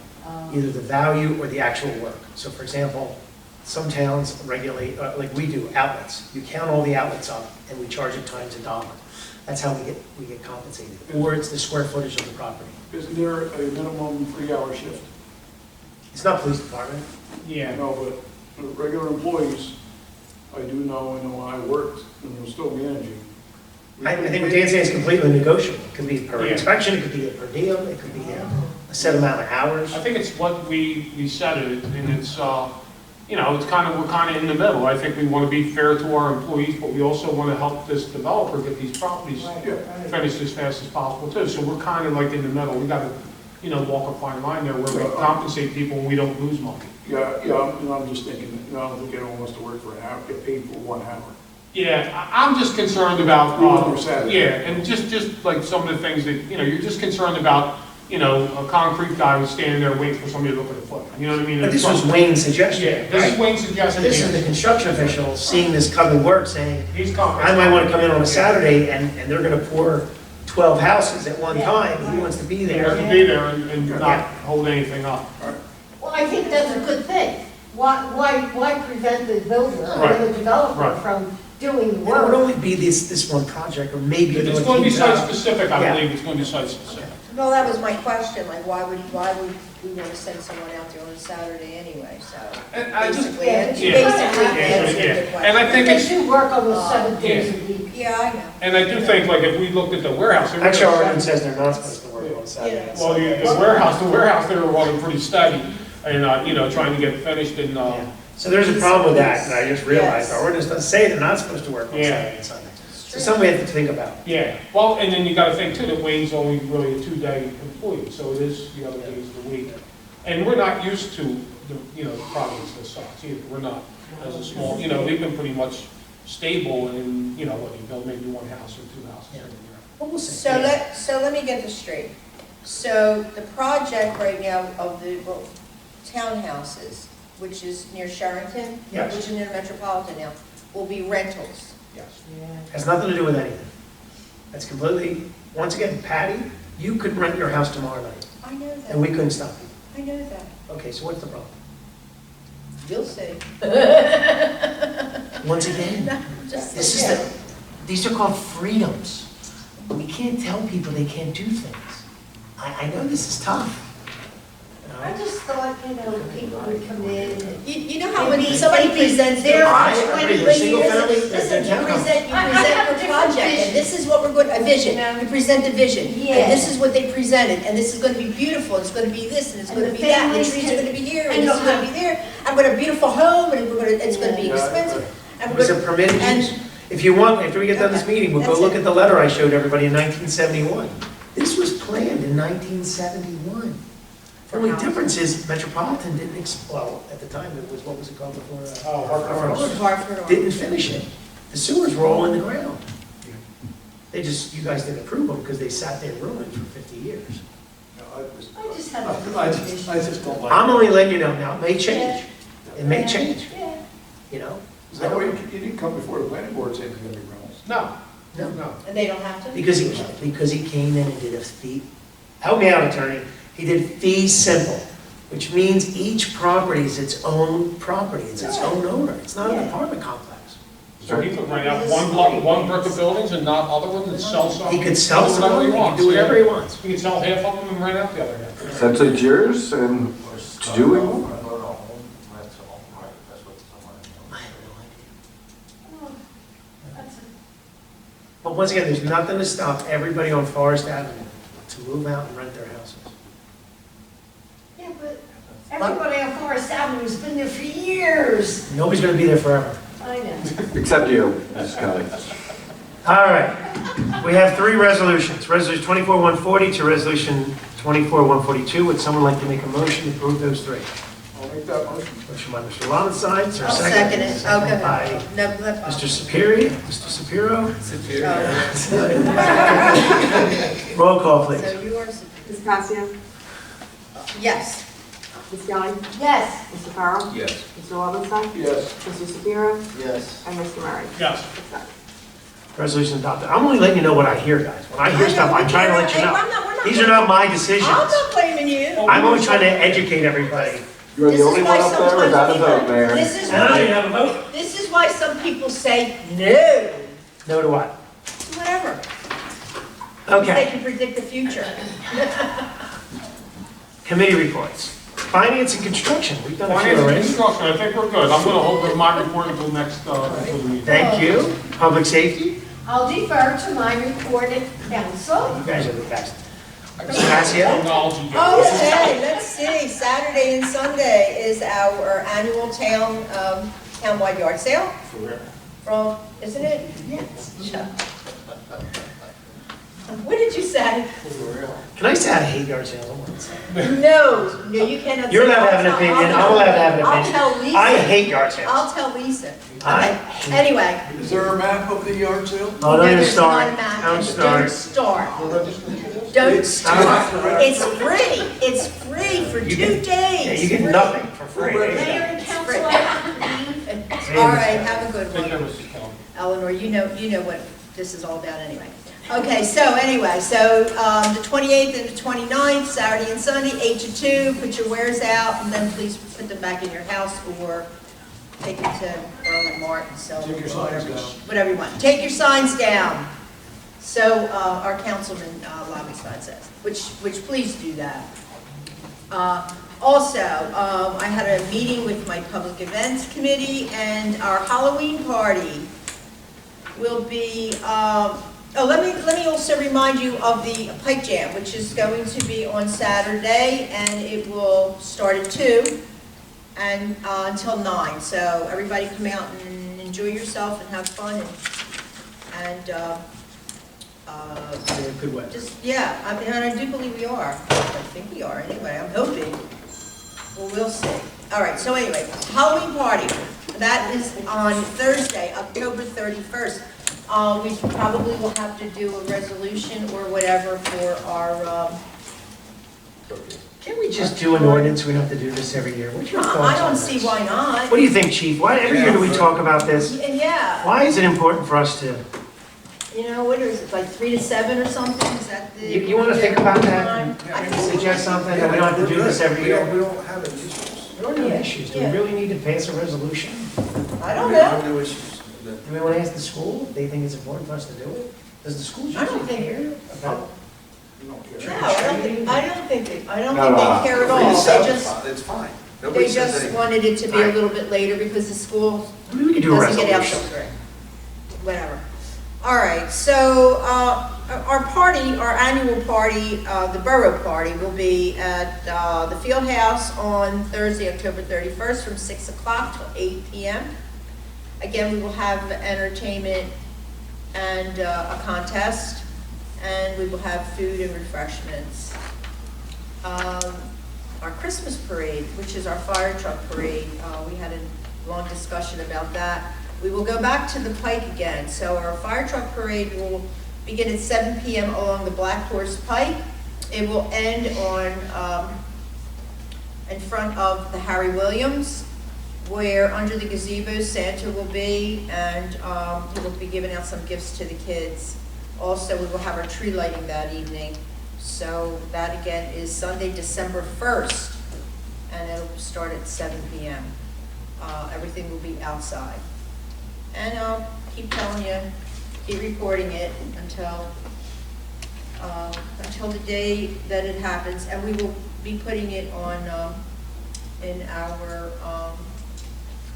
either the value or the actual work. So for example, some towns regulate, like we do, outlets. You count all the outlets up and we charge it times $1. That's how we get compensated. Or it's the square footage of the property.
Isn't there a minimum 3-hour shift?
It's not police department.
Yeah.
No, but regular employees, I do know, and when I worked and was still managing.
I think what Dan's saying is completely negotiable. It could be per
Yeah.
inspection, it could be a per diem, it could be a set amount of hours.
I think it's what we set it, and it's, we're kind of in the middle. I think we want to be fair to our employees, but we also want to help this developer get these properties finished as fast as possible too. So we're kind of like in the middle. We got to, walk a fine line there where we compensate people and we don't lose money.
Yeah, and I'm just thinking, I don't think anyone wants to work for an hour, get paid for 1 hour.
Yeah, I'm just concerned about,
Ruling your Saturday.
yeah, and just like some of the things that, you're just concerned about, a concrete guy who's standing there waiting for somebody to look at the foot. You know what I mean?
But this was Wayne's suggestion.
Yeah, this is
right?
Wayne's
So
suggestion.
this is the construction official seeing this coming work saying,
He's
I might want to come in on a Saturday and they're going to pour 12 houses at one time. He wants to be
He
there.
has to be there and not hold anything up.
Well, I think that's a good thing. Why prevent the builder
Right.
or the developer
Right.
from doing the
And it
work?
would only be this one project or maybe.
It's
another
going to be
team
site
job.
specific, I
Yeah.
believe, it's going to be site specific.
Well, that was my question, like, why would we want to send someone out there on a Saturday anyway, so.
And I just-
Basically,
Yeah.
basically,
Yeah.
answered
Yeah.
the
And
question.
I think
They
it's,
do work almost 7 days a week.
Yeah, I know.
and I do think, like, if we looked at the warehouse. they were
Actually, our
gonna-
ordinance says they're not supposed to work on Saturday. and
Well,
Sunday.
the warehouse, they were running pretty steady and, trying to get finished and,
Yeah. So there's a problem with that, and I just realized our ordinance doesn't say they're not supposed to work on
Yeah.
Saturday and Sunday. So something we have to think about.
yeah. Well, and then you gotta think too, that Wayne's only really a 2-day employee, so it is the other days of the week. And we're not used to the properties this size either. We're not, as a small, we've been pretty much stable in, what, you build maybe 1 house or 2 houses.
Yeah. Well, we'll see.
So let me get this straight. So the project right now of the townhouses, which is near Sherrington,
Yes.
which is near Metropolitan now, will be rentals.
Yes.
Has nothing to do with anything. That's completely, once again, Patty, you could rent your house tomorrow night,
I know
and
that,
we couldn't stop you.
I know that.
Okay, so what's the problem?
You'll see.
Once again,
Just
this is these are called freedoms. We can't tell people they can't do things. I know this is tough.
I just thought, people would come in and.
You know how when somebody presents their
I
project,
agree, the single family,
listen, you
they're
present
I have
your
a different
project,
vision.
and this is what we're going, a vision, you present the vision.
Yeah.
And this is what they presented, and this is gonna be beautiful, it's gonna be this, and it's
And
gonna
the
be that, and the
families
trees
can-
are gonna be here,
and
and this is
you'll
gonna be there. I've got a beautiful home, and it's gonna be
Yeah.
expensive.
It was a permitted use. If you want, after we get done this meeting, we'll go
That's
look
it.
at the letter I showed everybody in 1971. This was planned in 1971. The only difference is Metropolitan didn't, well, at the time, it was, what was it called before?
Hartford.
Didn't finish it. The sewers were all in the ground. They just, you guys didn't approve them because they sat there ruined for 50 years.
I just-
I just have a.
I just don't like.
I'm only letting you know now, it may change. It may change,
Yeah.
you know?
Is that why you didn't come before the planning board saying it's gonna be rentals?
No,
No.
no.
And they don't have to?
Because he came in and did a fee, help me out, attorney, he did fee simple, which means each property is its own property, it's its own owner, it's not an
Yeah.
apartment complex.
So he could rent out one block, one brick of buildings and not other ones and sell some.
He could sell
do
some,
whatever
he could
wants,
do whatever he
yeah.
wants.
He could sell half of them and rent out the other half.
Essentially it's yours and to do what you want.
I have no idea. But once again, there's nothing to stop everybody on Forest Avenue to move out and rent their houses.
Yeah, but everybody on Forest Avenue's been there for years.
Nobody's gonna be there forever.
I know.
Except you, Mrs. Kelly.
All right, we have three resolutions, Resolution 24-140 to Resolution 24-142. Would someone like to make a motion to approve those three?
I'll make that motion.
Motion by Mr. Lowenstein, is there a
I'll
second?
second it.
Second by
Okay. No, that's.
Mr. Superi, Mr. Sapiro. Roll call, please.
So yours,
Ms. Casio?
yes.
Ms. Young?
Yes.
Mr. Farrell?
Yes.
Mr. Lobenstein?
Yes.
Mr. Shapiro?
Yes.
And Mr. Murray?
Yes.
Resolution adopted. I'm only letting you know what I hear, guys. When I hear stuff, I'm trying to let you
Hey,
know.
we're not
These are not my decisions.
I'm not blaming you.
I'm only trying to educate everybody.
You're
This
the
is
only
why
one up there
sometimes
without a
people-
vote, Mayor.
This is
And I didn't
why,
have a vote.
this is why some people say no,
No to what?
whatever. They
Okay,
can predict the future.
committee reports. Finance and construction, we've done a few
Finance and
already.
construction, I think we're good. I'm gonna hold my report until next, until the meeting.
Thank you. Public safety,
I'll defer to my reported counsel.
you guys are the best. Mr. Massio?
Technology.
Okay, let's see, Saturday and Sunday is our annual townwide yard sale. From, isn't it? Yes. What did you say?
Can I say I hate yard sales? I want to say.
No, you cannot.
You're
say-
allowed to have an
I'll tell-
opinion,
I'll
I'm allowed to have an
I'll
opinion.
tell Lisa.
I hate yard sales.
I'll tell Lisa.
I
Okay,
hate-
anyway.
Is there a map of the yard sale?
Oh, don't
No,
even
there's
start.
not a map.
Don't
Don't
start.
start. Don't start. It's free. It's free for 2 days.
Yeah, you get
Free.
nothing for free.
Mayor and council, I have to leave.
All right, have a good
Take care,
one.
Mrs. Kelly.
Eleanor, you know what this is all about anyway. Okay, so anyway, the 28th and the 29th, Saturday and Sunday, 8 to 2, put your wares out, and then please put them back in your house or take it to Borough and Martin, so
Take your signs down.
whatever you want. Take your signs down. So our councilman, Lobenstein says, which please do that. Also, I had a meeting with my public events committee, and our Halloween party will be, let me also remind you of the Pipe Jam, which is going to be on Saturday, and it will start at 2 and until 9. So everybody come out and enjoy yourself and have fun, and
Yeah, good way.
just, yeah, I mean, and I do believe we are. I think we are anyway, I'm hoping. Well, we'll see. All right, so anyway, Halloween party, that is on Thursday, October 31st. We probably will have to do a resolution or whatever for our,
Can't we just do an ordinance? We don't have to do this every year. What's your thoughts on
I don't
this?
see why not.
What do you think, chief? Why, every year do we talk about this?
And yeah,
Why is it important for us to,
you know, what is it, like 3 to 7 or something? Is that the?
you want to think about that?
I
and
think-
Suggest something, that we don't have to do this every year?
We don't have any issues.
There are no issues. Do we
Yeah.
really need to pass a resolution?
I don't know.
No issues.
Do we want to ask the school if they think it's important for us to do it? Does the school
I don't
usually
think-
care about?
We don't
No,
care.
I don't think they
No.
care at all. They just,
It's fine.
they just wanted it to be a little bit later because the school
I mean, we could do a
doesn't get out till
resolution.
3. Whatever. All right, so our annual party, the Borough Party, will be at the Field House on Thursday, October 31st, from 6 o'clock till 8 p.m. Again, we will have entertainment and a contest, and we will have food and refreshments. Our Christmas parade, which is our fire truck parade, we had a long discussion about that. We will go back to the Pike again. So our fire truck parade will begin at 7 p.m. along the Black Horse Pike. It will end on in front of the Harry Williams, where under the gazebo Santa will be, and he will be giving out some gifts to the kids. Also, we will have our tree lighting that evening. So that again is Sunday, December 1st, and it'll start at 7 p.m. Everything will be outside. And I'll keep telling you, keep reporting it until the day that it happens, and we will be putting it on in our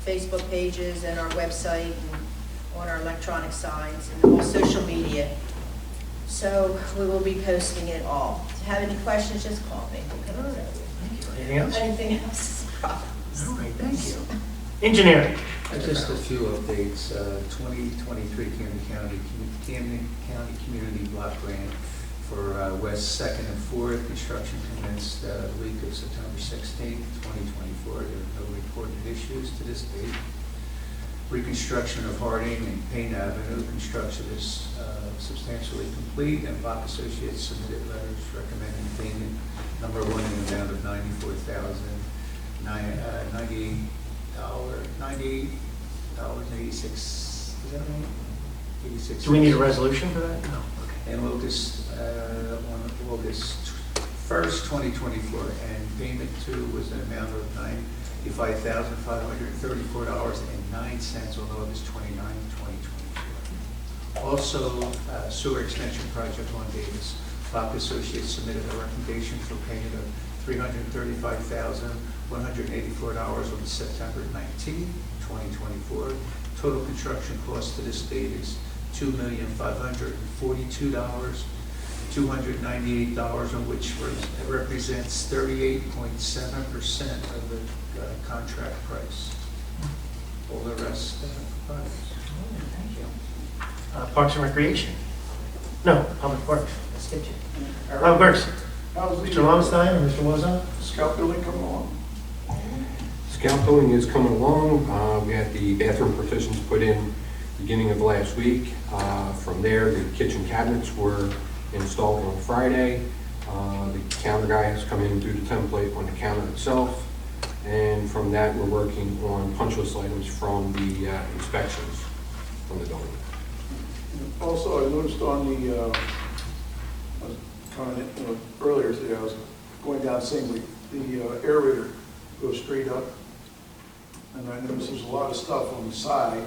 Facebook pages and our website and on our electronic signs and all social media. So we will be posting it all. If you have any questions, just call me.
Anything else?
Anything else?
All right, thank you. Engineering.
Just a few updates. 2023 Camden County Community Block Grant for West 2nd and 4th. Construction commenced the week of September 16th, 2024. There are no reported issues to this date. Reconstruction of Harding and Payne Avenue. Construction is substantially complete, and Block Associates submitted letters recommending payment number 1 in the amount of $98.86. Is that right? 86.
Do we need a resolution for that? No.
And August 1st, 2024, and payment 2 was an amount of $95,534.09 on August 29th, 2024. Also, sewer extension project on Davis. Block Associates submitted a recommendation for payment of $335,184 on September 19th, 2024. Total construction cost to this date is $2,542,298, on which represents 38.7% of the contract price. All the rest provided.
Thank you. Parks and Recreation. No, Public Works. I skipped you. Public Works. Mr. Longstein or Mr. Wozon?
Scout building coming along?
Scout building is coming along. We had the bathroom partitions put in beginning of last week. From there, the kitchen cabinets were installed on Friday. The counter guy has come in and do the template on the counter itself. And from that, we're working on punch list items from the inspections from the building.
Also, I noticed on the, earlier today, I was going down Singley, the aerator goes straight up, and I noticed there's a lot of stuff on the side.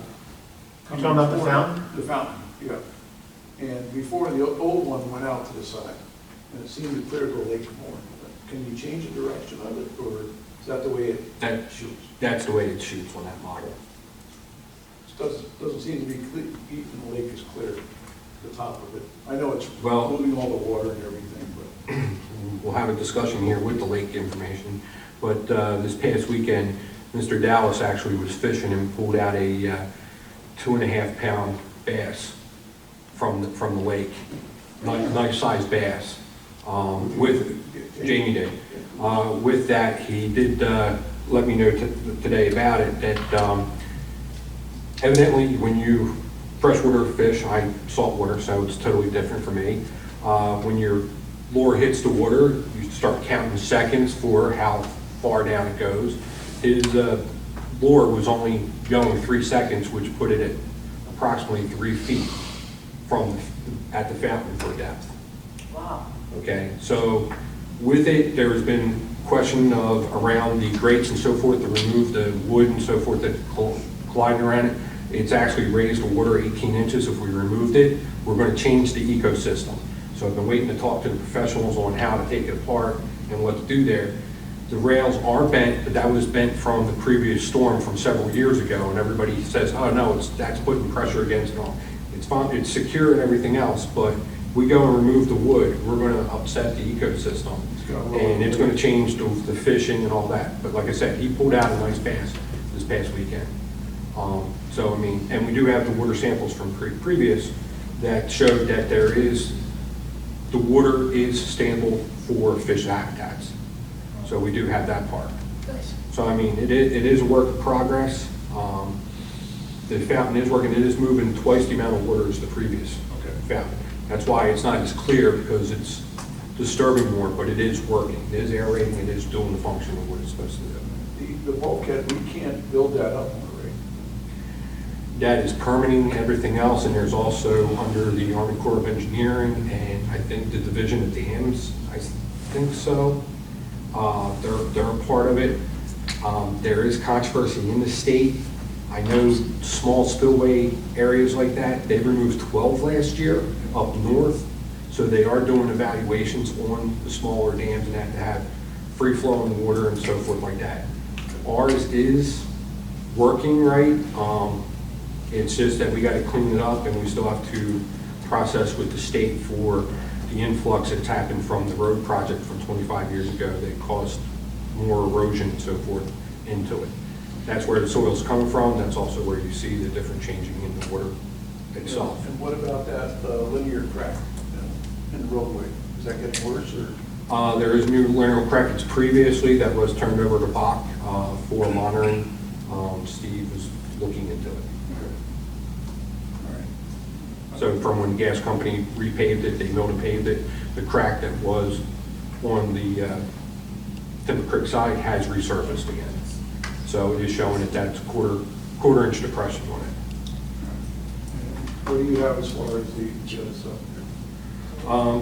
You're talking about the fountain?
The fountain, yeah. And before, the old one went out to the side, and it seemed to clear the lake more. Can you change the direction of it, or is that the way it shoots?
That's the way it shoots on that model.
It doesn't seem to be clear, even the lake is clear, the top of it. I know it's
Well,
moving all the water and everything, but.
We'll have a discussion here with the lake information, but this past weekend, Mr. Dallas actually was fishing and pulled out a 2.5-pound bass from the lake, nice sized bass. With Jamie did. With that, he did let me know today about it that evidently when you freshwater fish, I saltwater, so it's totally different for me. When your lure hits the water, you start counting seconds for how far down it goes. His lure was only going 3 seconds, which put it at approximately 3 feet at the fountain for depth.
Wow.
Okay, so with it, there's been question of around the grates and so forth to remove the wood and so forth that's colliding around it. It's actually raised the water 18 inches. If we removed it, we're going to change the ecosystem. So I've been waiting to talk to the professionals on how to take it apart and what to do there. The rails are bent, but that was bent from the previous storm from several years ago, and everybody says, oh no, that's putting pressure against it all. It's fine, it's secure and everything else, but we go and remove the wood, we're going to upset the ecosystem. And it's going to change the fishing and all that. But like I said, he pulled out a nice bass this past weekend. So, I mean, and we do have the water samples from previous that showed that the water is sustainable for fish habitats. So we do have that part. So, I mean, it is a work in progress. The fountain is working, it is moving twice the amount of water as the previous fountain. That's why it's not as clear, because it's disturbing more, but it is working. It is aerating, it is doing the function of what it's supposed to do.
The bulkhead, we can't build that up on the rate.
That is permitting everything else, and there's also under the Army Corps of Engineering, and I think the Division of Dams, I think so. They're a part of it. There is controversy in the state. I know small spillway areas like that, they removed 12 last year up north. So they are doing evaluations on the smaller dams and that to have free flowing water and so forth like that. Ours is working right. It's just that we got to clean it up, and we still have to process with the state for the influx that's happened from the road project from 25 years ago that caused more erosion and so forth into it. That's where the soil's coming from. That's also where you see the different changing in the water itself.
And what about that linear crack in the roadway? Is that getting worse, or?
There is new linear crack. It's previously that was turned over to Bach for monitoring. Steve was looking into it.
All right.
So from when the gas company repaved it, they milled and paved it, the crack that was on the Timber Creek side has resurfaced again. So it is showing that that's quarter inch depression on it.
What do you have as far as the other stuff?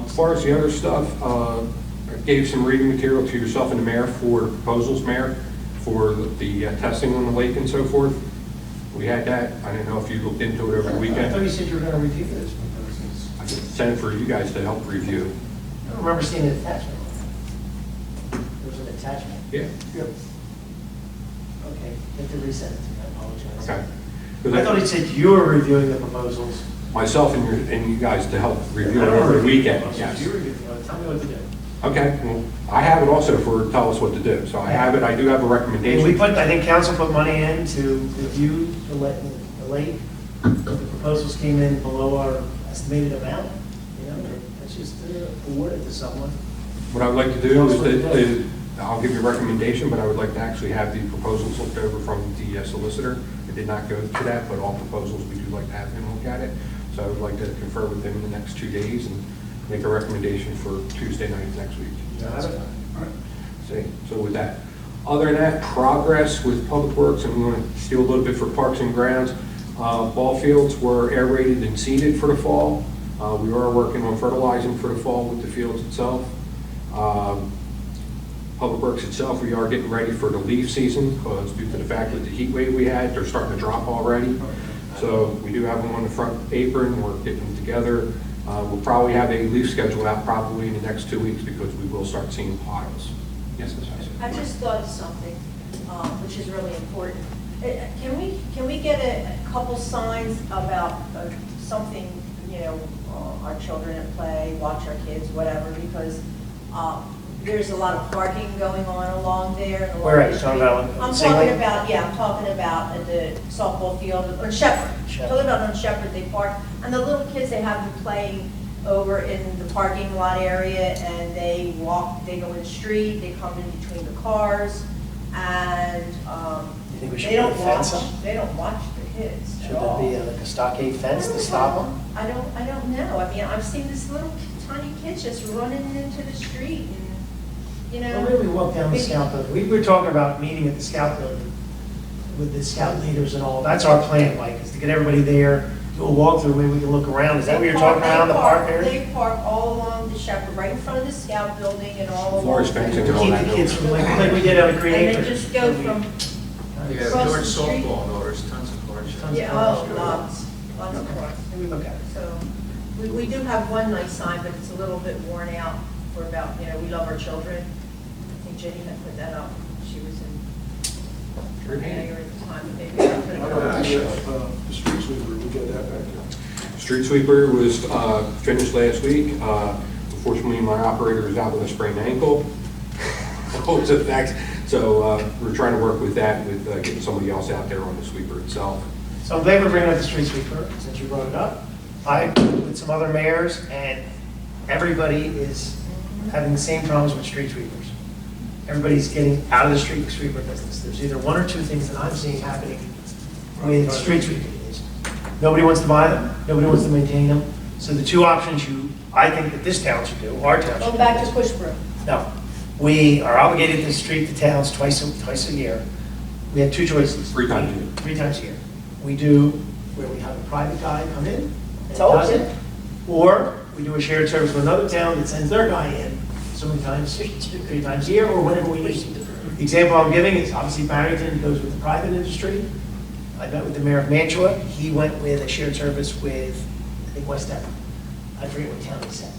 As far as the other stuff, I gave some reading material to yourself and the mayor for proposals, Mayor, for the testing on the lake and so forth. We had that. I didn't know if you looked into it over the
I
weekend.
thought you said you were going to review those proposals.
I sent it for you guys to help review.
I don't remember seeing an attachment. There was an attachment.
Yeah.
Okay, you have to resend it to me, I apologize.
Okay.
I thought he said you were reviewing the proposals.
Myself and you guys to help review
I
it
don't
over the
review
weekend.
proposals.
Yes.
You review them. Tell me what to do.
Okay, well, I have it also for tell us what to do. So I have it, I do have a
And
recommendation.
I think council put money in to review the lake. The proposals came in below our estimated amount, that's just awarded to someone.
What I would like to do is I'll give you a recommendation, but I would like to actually have the proposals looked over from the solicitor. I did not go to that, but all proposals, we do like to have him look at it. So I would like to confer with him in the next 2 days and make a recommendation for Tuesday night next week.
That's fine.
All right. See, so with that. Other than that, progress with Public Works, and we're going to steal a little bit for Parks and Grounds. Ball fields were aerated and seeded for the fall. We are working on fertilizing for the fall with the fields itself. Public Works itself, we are getting ready for the leaf season, because due to the fact that the heat wave we had, they're starting to drop already. So we do have them on the front apron, we're getting them together. We'll probably have a leaf schedule out probably in the next 2 weeks, because we will start seeing piles. Yes, Ms. Hudson?
I just thought of something, which is really important. Can we get a couple signs about something, our children at play, watch our kids, whatever, because there's a lot of parking going on along there. And
Where are you talking about?
I'm
Singling?
talking about at the softball field on Shepherd. Talking about on Shepherd, they park, and the little kids, they have them playing over in the parking lot area, and they go in the street, they come in between the cars, and
You think we should
they
put
don't
a fence
watch,
up?
they don't watch the kids
Should
at all.
there be like a stockade fence to stop them?
I don't know. I mean, I've seen this little tiny kids just running into the street and,
Well, maybe we walk down the
maybe-
scout building. We were talking about meeting at the scout building with the scout leaders and all. That's our plan, Mike, is to get everybody there, do a walkthrough, maybe we can look around. Is that what you're talking about, the park area?
They park all along the Shepherd, right in front of the scout building and all along.
Forest fencing
To
and all
keep
that.
the kids from, like we did on
And
Creator.
they just go from,
Yeah,
Across
George
the street.
softball, though, there's tons of cars.
lots of cars.
Maybe look at it.
So, we do have one nice sign, but it's a little bit worn out for about, we love our children. I think Jenny had put that up. She was in mayor at the time, but maybe I put it
How
up.
about the street sweeper, we get that back there?
Street sweeper was finished last week. Unfortunately, my operator is out with a sprained ankle. proposed effect. So we're trying to work with that, with getting somebody else out there on the sweeper itself.
So I'm glad we're bringing up the street sweeper, since you brought it up. I, with some other mayors, and everybody is having the same problems with street sweepers. Everybody's getting out of the street sweeper business. There's either one or two things that I'm seeing happening with street sweeping. Nobody wants to buy them, nobody wants to maintain them. So the two options I think that this town should do, our town should
Go back
do
to push broom.
no, we are obligated to street the towns twice a year. We have two choices.
3 times a year.
3 times a year. We do where we have a private guy come in and
It's open.
does it, or we do a shared service with another town that sends their guy in so many times, 3 times a year, or whenever we need. The example I'm giving is obviously Barrington goes with the private industry. I met with the mayor of Mantua. He went with a shared service with, I think, West Devon. I forget what town he said.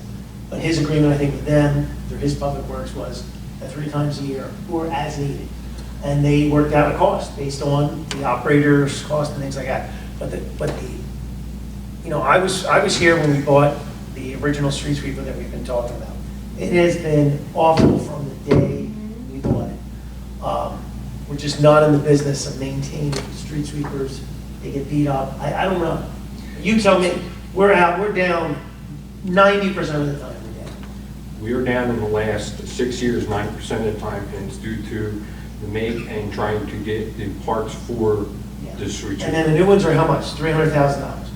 But his agreement, I think, with them, through his public works, was 3 times a year or as needed. And they worked out a cost based on the operator's cost and things like that. But I was here when we bought the original street sweeper that we've been talking about. It has been awful from the day we bought it. We're just not in the business of maintaining street sweepers. They get beat up. I don't know. You tell me. We're down 90% of the time.
We are down in the last 6 years, 90% of the time, and it's due to the make and trying to get the parts for the street.
And then the new ones are how much? $300,000.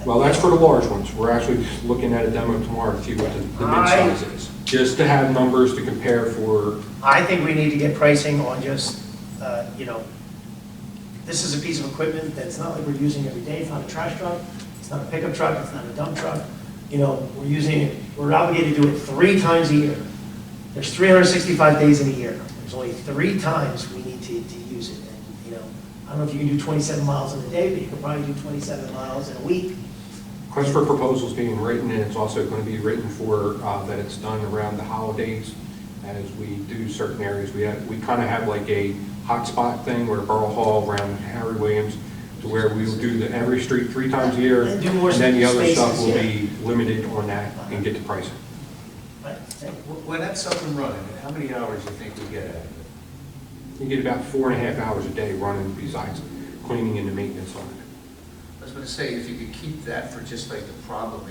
Well, that's for the large ones. We're actually looking at a demo tomorrow to see what the mid-size is, just to have numbers to compare for.
I think we need to get pricing on just, this is a piece of equipment that's not like we're using every day. It's not a trash truck. It's not a pickup truck. It's not a dump truck. We're using it, we're obligated to do it 3 times a year. There's 365 days in a year. There's only 3 times we need to use it. And, I don't know if you can do 27 miles in a day, but you can probably do 27 miles in a week.
Request for proposals being written, and it's also going to be written for, that it's done around the holidays as we do certain areas. We kind of have like a hotspot thing where Borough Hall around Harry Williams, to where we will do every street 3 times a year,
And do more
and then the other
spaces,
stuff will
yeah.
be limited on that and get the pricing.
Right?
When that's up and running, how many hours do you think we get out of it?
You get about 4.5 hours a day running besides cleaning and the maintenance on it.
I was going to say, if you could keep that for just like the problem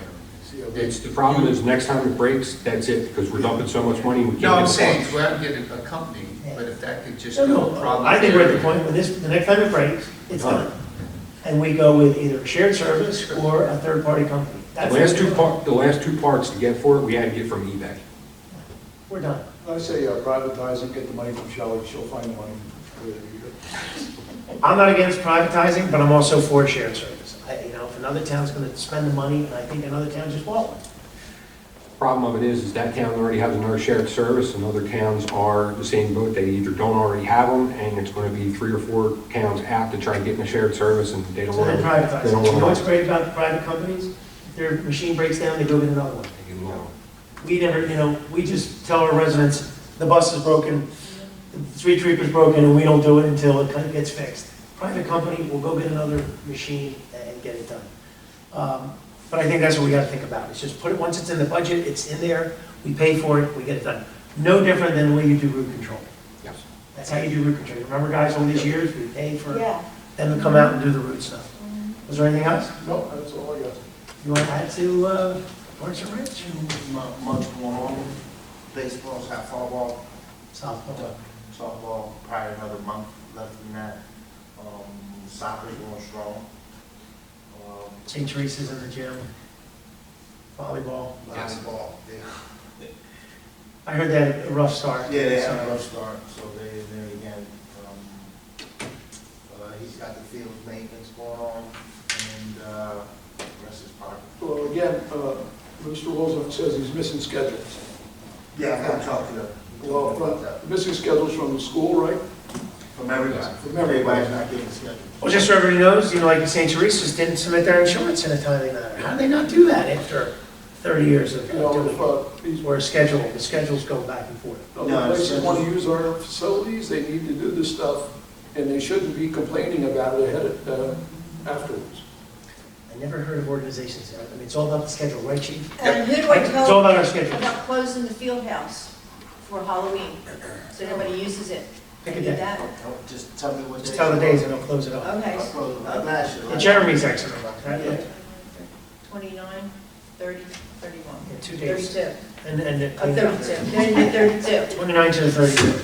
areas.
The problem is next time it breaks, that's it, because we're dumping so much money, we can't get
No, I'm
the
saying,
parts.
go out and get a company, but if that could just
No,
go
no,
problem.
I think we're at the
area.
point when the next time it breaks, it's done. And we go with either a shared service or a third-party company.
The
That's
last two parts to get for it, we had to get from eBay.
We're done.
I say privatize it, get the money from Shelley, she'll find the money.
I'm not against privatizing, but I'm also for shared service. If another town's gonna spend the money, and I think another town just bought one.
Problem of it is that town already has another shared service, and other towns are the same boat. They either don't already have them, and it's going to be 3 or 4 towns out to try and get in a shared service, and they don't
So
want
then
to.
privatize.
They
You
don't
know
want
what's
to.
great about the private companies? If their machine breaks down, they go get another one. We never, we just tell our residents, the bus is broken, the street sweeper's broken, and we don't do it until it kind of gets fixed. Private company will go get another machine and get it done. But I think that's what we gotta think about. It's just put it, once it's in the budget, it's in there, we pay for it, we get it done. No different than the way you do root control.
Yes.
That's how you do root control. Remember, guys, all these years, we paid for
Yeah.
them to come out and do the root stuff. Was there anything else?
No, that's all I got.
You want to add to, Lawrence and Rich?
Not much going on. Baseball's half fall
Softball.
softball, probably another month left in that. Soccer's going strong.
St. Teresa's in the gym. Volleyball.
Volleyball, yeah.
I heard they had a rough start.
Yeah, they had a
So,
rough start, so they're in there again. He's got the field maintenance going on, and the rest is part.
Well, again, Mr. Roosevelt says he's missing schedules.
Yeah, I gotta talk to them.
Well, missing schedules from the school, right?
From everybody.
From everybody.
Everybody's not getting scheduled.
Well, just so everybody knows, like St. Teresa's didn't submit their insurance in a timely manner. How did they not do that after 30 years of doing it? Or the schedules go back and forth.
The places want to use our facilities, they need to do this stuff, and they shouldn't be complaining about it afterwards.
I never heard of organizations, it's all about the schedule, right, Chief?
And who do I
It's all
tell
about our schedule.
about closing the field house? for Halloween, so nobody uses it.
Pick a
Do
day.
that.
Just tell me what
Just
day.
tell the days and I'll close it off.
Okay.
I'll close it. I'll match it.
And Jeremy's excellent.
Yeah. 29, 30, 31.
Yeah, 2 days.
32.
And
Oh, 32. Then 32.
29 to the 32.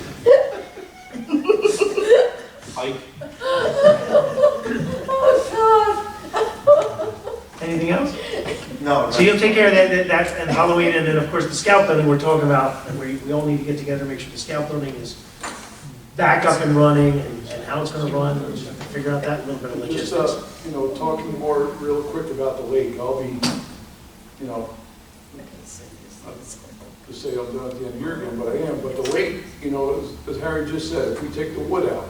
Pike,
Anything else?
No.
So you'll take care of that and Halloween, and then, of course, the scout building we're talking about, and we all need to get together and make sure the scout building is back up and running, and how it's gonna run, and figure out that, a little bit of
Just,
logistics.
talking more real quick about the lake, I'll be, to say I'm done at the end of the year again, but I am, but the lake, as Harry just said, if we take the wood out,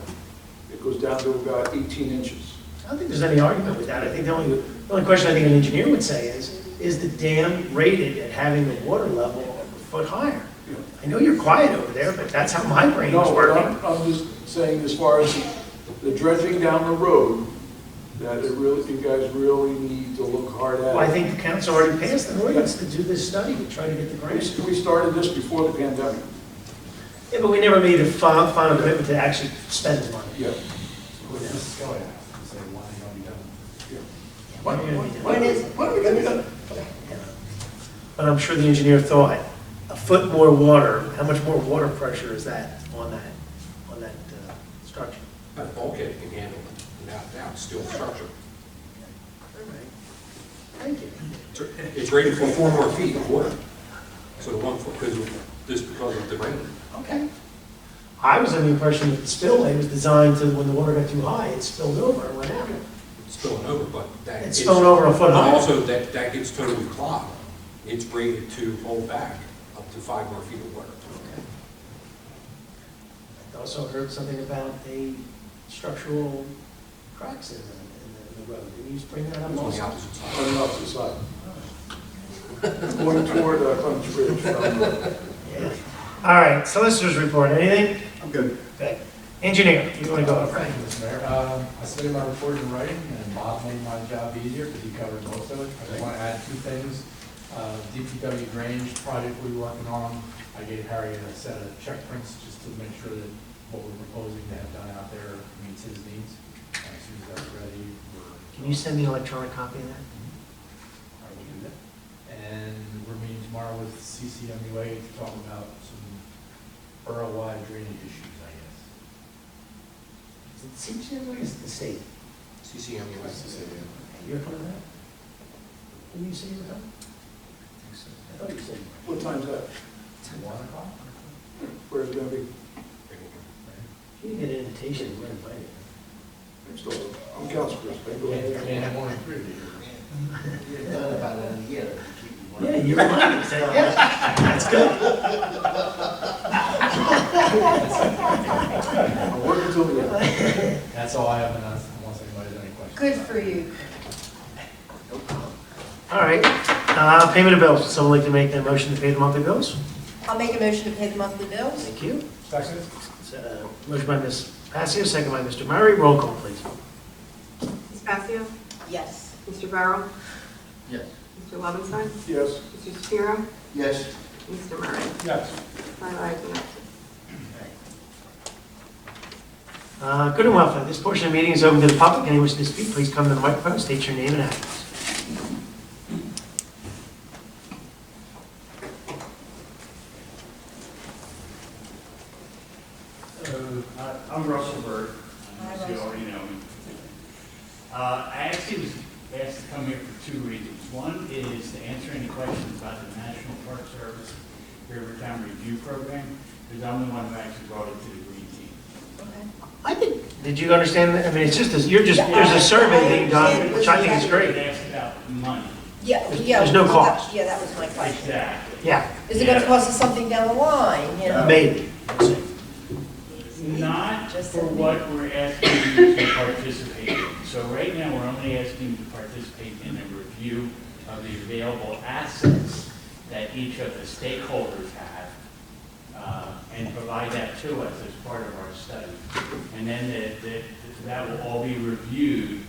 it goes down to about 18 inches.
I don't think there's any argument with that. I think the only question I think an engineer would say is the dam rated at having the water level a foot higher? I know you're quiet over there, but that's how my brain was
No,
working.
I'm just saying as far as the dredging down the road, that you guys really need to look hard at.
Well, I think the council already passed an ordinance to do this study to try to get the grant.
We started this before the pandemic.
Yeah, but we never made a final commitment to actually spend the money.
Yeah.
When are you gonna be done?
When is,
When are we gonna be done?
But I'm sure the engineer thought, a foot more water, how much more water pressure is that on that structure?
that bulkhead can handle it, without doubt, steel structure.
All right. Thank you.
It's rated for 4 more feet of water. So the 1 foot, because of the rain.
Okay. I was under the impression that the spillway was designed to, when the water got too high, it spilled over and went out.
It's spilling over, but that.
It's spilling over a foot
But
high.
also, that gets totally clogged. It's rated to hold back up to 5 more feet of water.
I also heard something about a structural cracks in the road. Can you just bring that up
It's on the
also?
opposite side.
On the opposite side. Going toward Clemens Bridge from,
Yeah. All right, solicitors report, anything?
I'm good.
Okay. Engineer, you want to go up, right?
Thank you, Mr. Mayor. I submitted my report in writing, and Bob made my job easier because he covered most of it. I just want to add 2 things. DPW drainage project we're working on, I gave Harry a set of check prints just to make sure that what we're proposing to have done out there meets his needs. As soon as that's ready,
Can you send me an electronic copy of that?
I will do that. And we're meeting tomorrow with CCMUA to talk about some borough-wide drainage issues, I guess.
Is it CGM or is it the state?
CCMUS.
You're coming out? Didn't you say you were coming? I thought you said.
what time's that?
1 o'clock?
Where's it gonna be?
You didn't get an invitation, you were invited.
I'm still, I'm council president. Go ahead.
And have 1 and 3.
You're done about it in a year.
Yeah, you reminded me, said, yeah, that's good.
I'm working till the end.
That's all I have, unless anybody has any questions.
good for you.
All right, payment of bills. Would someone like to make the motion to pay the monthly bills?
I'll make a motion to pay the monthly bills.
Thank you.
Second?
Motion by Ms. Passio, second by Mr. Murray. Roll call, please.
Ms. Passio?
Yes.
Mr. Barrow?
Yes.
Mr. Lovenstein?
Yes.
Mr. Shapiro?
Yes.
Mr. Murray?
Yes.
5 ayes and absent.
Good and welfare. This portion of the meeting is open to the public. Anyone wishing to speak, please come to the microphone, state your name and address.
I'm Russell Bird,
Hi,
as you
Russell.
already know me. I actually was asked to come here for 2 reasons. One is to answer any questions about the National Park Service Rivertown Review Program, because I'm the one who actually brought it to the green team.
I think, did you understand that? I mean, it's just, there's a survey being done, which I think is
They
great.
asked about money.
Yeah,
There's no cost.
Yeah, that was my question.
Exactly.
Yeah,
Is it gonna cost us something down the line, you know?
maybe.
Not
Just
for
a
what we're asking you to participate in. So right now, we're only asking you to participate in a review of the available assets that each of the stakeholders have, and provide that to us as part of our study. And then that will all be reviewed.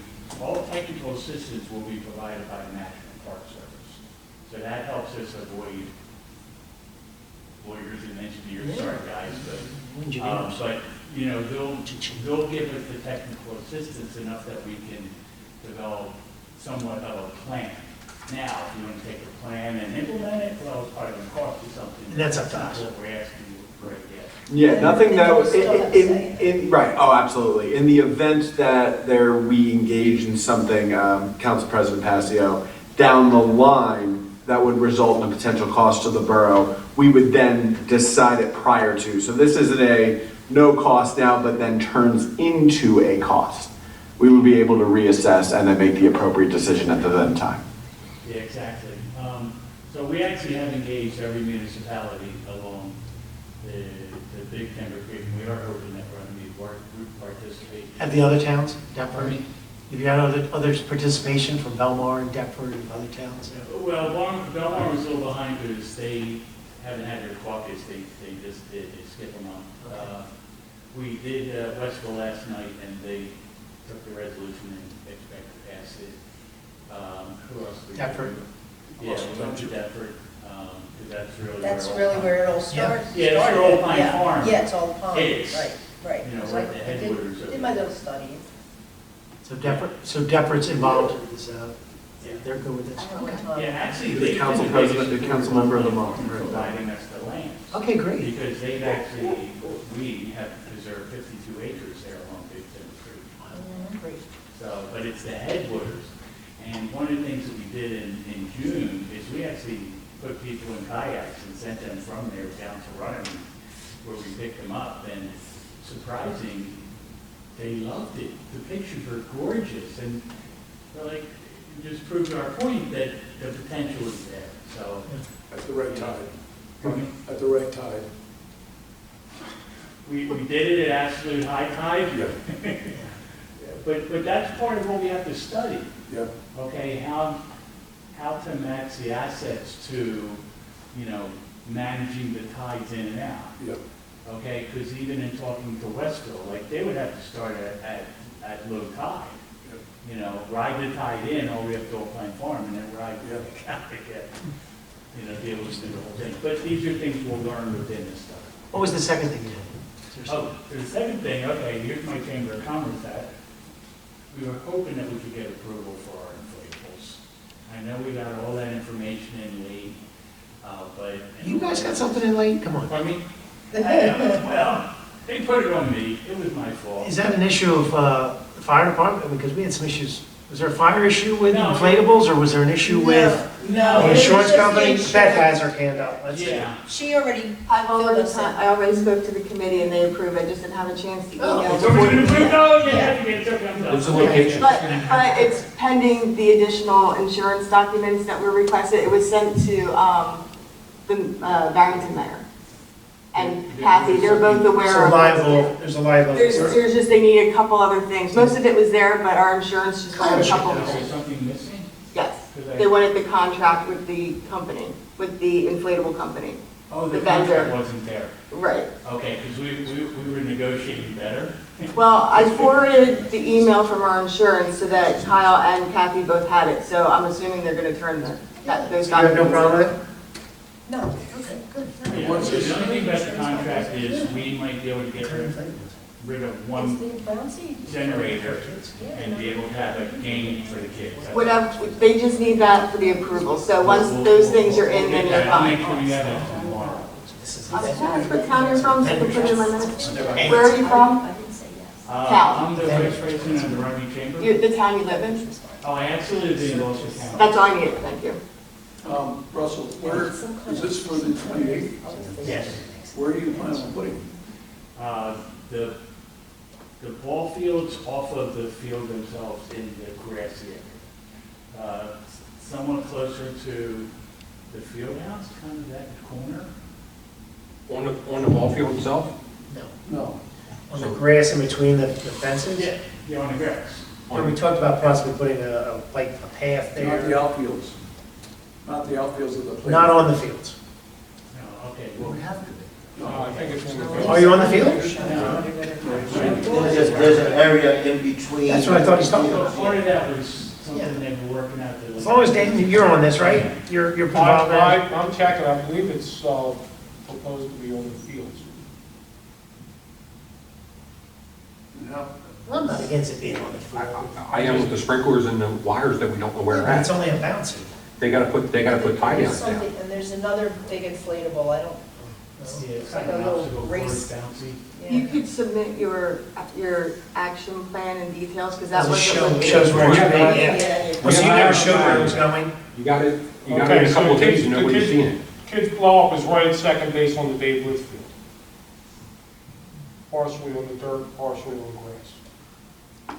All technical assistance will be provided by the National Park Service. So that helps us avoid lawyers and engineers, sorry guys, but,
Engineers.
but, you know, they'll give us the technical assistance enough that we can develop somewhat of a plan. Now, if you want to take a plan and implement it, well, it's probably going to cost you something.
And that's up to
That's
us.
not what we're asking you right yet.
Yeah, nothing that was,
Still have to say.
right, oh, absolutely. In the event that we engage in something, Council President Passio, down the line that would result in a potential cost to the borough, we would then decide it prior to. So this isn't a no cost now, but then turns into a cost. We would be able to reassess and then make the appropriate decision at the then time.
Yeah, exactly. So we actually have engaged every municipality along the Big Timber Creek, and we are hoping that Runnemede would participate.
Have the other towns, Deptford? Have you had other participation from Belmar and Deptford and other towns?
Well, Belmar was a little behind because they haven't had their caucus, they just did, they skipped them on. We did Westville last night, and they took the resolution and expect to pass it. Who else?
Deptford.
Yeah, we went to Deptford, because
That's really where it all starts.
Yeah, it's
started.
Old Pine
Yeah.
Farm.
Yeah, it's Old Pine,
It is.
right.
You know,
So
we're at the
I
headwaters of
did my little study.
So Deptford's involved in this, they're good with this?
I don't know what time.
Yeah, actually,
The
they've
council
been
president,
biggest
the council member of the month.
providing us the land.
Okay, great.
Because they've actually, we have preserved 52 acres there along Big Timber Creek.
Great.
So, but it's the headwaters. And one of the things that we did in June is we actually put people in kayaks and sent them from there down to Runnemede, where we picked them up. And surprising, they loved it. The pictures were gorgeous. And they're like, it just proved our point that the potential is there. So,
At the right tide.
Pardon me?
At the right tide.
we did it at absolute high tide.
Yeah.
But that's part of what we have to study.
Yeah.
Okay, how to match the assets to, you know, managing the tides in and out.
Yeah.
Okay, because even in talking to Westville, like, they would have to start at low tide.
Yeah.
You know, ride the tide in all the way up to Old Pine Farm, and then ride
Yeah.
back out again. You know, deal with the whole thing. But these are things we'll learn within this stuff.
What was the second thing you did?
Oh, the second thing, okay, here's my Chamber of Commerce hat. We were hoping that we could get approval for our inflatables. I know we got all that information in late, but.
You guys got something in late? Come on.
Pardon me? Well, they put it on me. It was my fault.
Is that an issue of the fire department? Because we had some issues. Was there a fire issue with
No.
inflatables, or was there an issue with
No.
the insurance
It was just
company?
the
Beth
insurance.
has her hand up. Let's see.
Yeah.
She already.
I
I
already spoke to the committee and they approved. I just didn't have a chance to
Oh.
email.
It's already been approved? No, yeah,
Yeah.
it's okay, I'm done.
It's a location.
But it's pending the additional insurance documents that were requested. It was sent to the Barrington mayor and Kathy. They're both aware
So
of.
liable, there's a liability.
There's just, they need a couple other things. Most of it was there, but our insurance just wanted a couple.
Is there something missing?
Yes,
'Cause I-
they wanted the contract with the company, with the inflatable company.
Oh, the
the vendor.
contract wasn't there.
Right.
Okay, because we were negotiating better.
Well, I forwarded the email from our insurance so that Kyle and Kathy both had it, so I'm assuming they're gonna turn those
You have no
documents.
problem with it?
No, okay, good.
Yeah, the only thing about the contract is we might be able to get rid of one generator and be able to have a game for the kids. That's-
Whatever, they just need that for the approval, so once those things are in, then
We'll
you're
get that. I'll make
fine.
sure you have it tomorrow.
What town you're from, so I can put it in my minutes? Where are you from? Cal.
I'm the vice president of the Runnemede Chamber.
The town you live in?
Oh, I actually live in Gloucester County.
That's all I need, thank you.
Russell, where, is this for the 28th?
Yes.
Where do you plan on putting it?
The ball fields off of the field themselves in the grassy area. Somewhat closer to the field house, kind of that corner.
On the ball field itself?
No.
On the grass in between the fences?
Yeah, on the grass.
Or we talked about possibly putting like a path
Not the
there,
outfields. Not the outfields of the play.
not on the fields.
No, okay, well.
I think it's on the.
Are you on the field?
There's an area in between.
That's what I thought he's talking
So
about.
part of that was something they were working out.
As long as Dayton, you're on this, right? You're involved in it?
I'm checking, I believe it's proposed to be on the fields.
I'm not against it being on the field.
I am with the sprinklers and the wires that we don't know where
Yeah,
they're
but it's
at.
only a bouncy.
They gotta put tie
There's
downs down.
something, and there's another big inflatable, I don't,
Yeah, it's
like
like
a
an
little
obstacle
race.
course, bouncy.
You
yeah.
could submit your action plan and details, because that
It
was.
shows where it's
Yeah.
going, yeah.
Yeah.
Well, so you never showed where it was going?
You got it in
Okay,
a
so
couple of days,
kids-
and
the
nobody's
kids-
seen it.
Kids blow up is right at second base on the Dave Wood field. Partially on the dirt, partially on grass.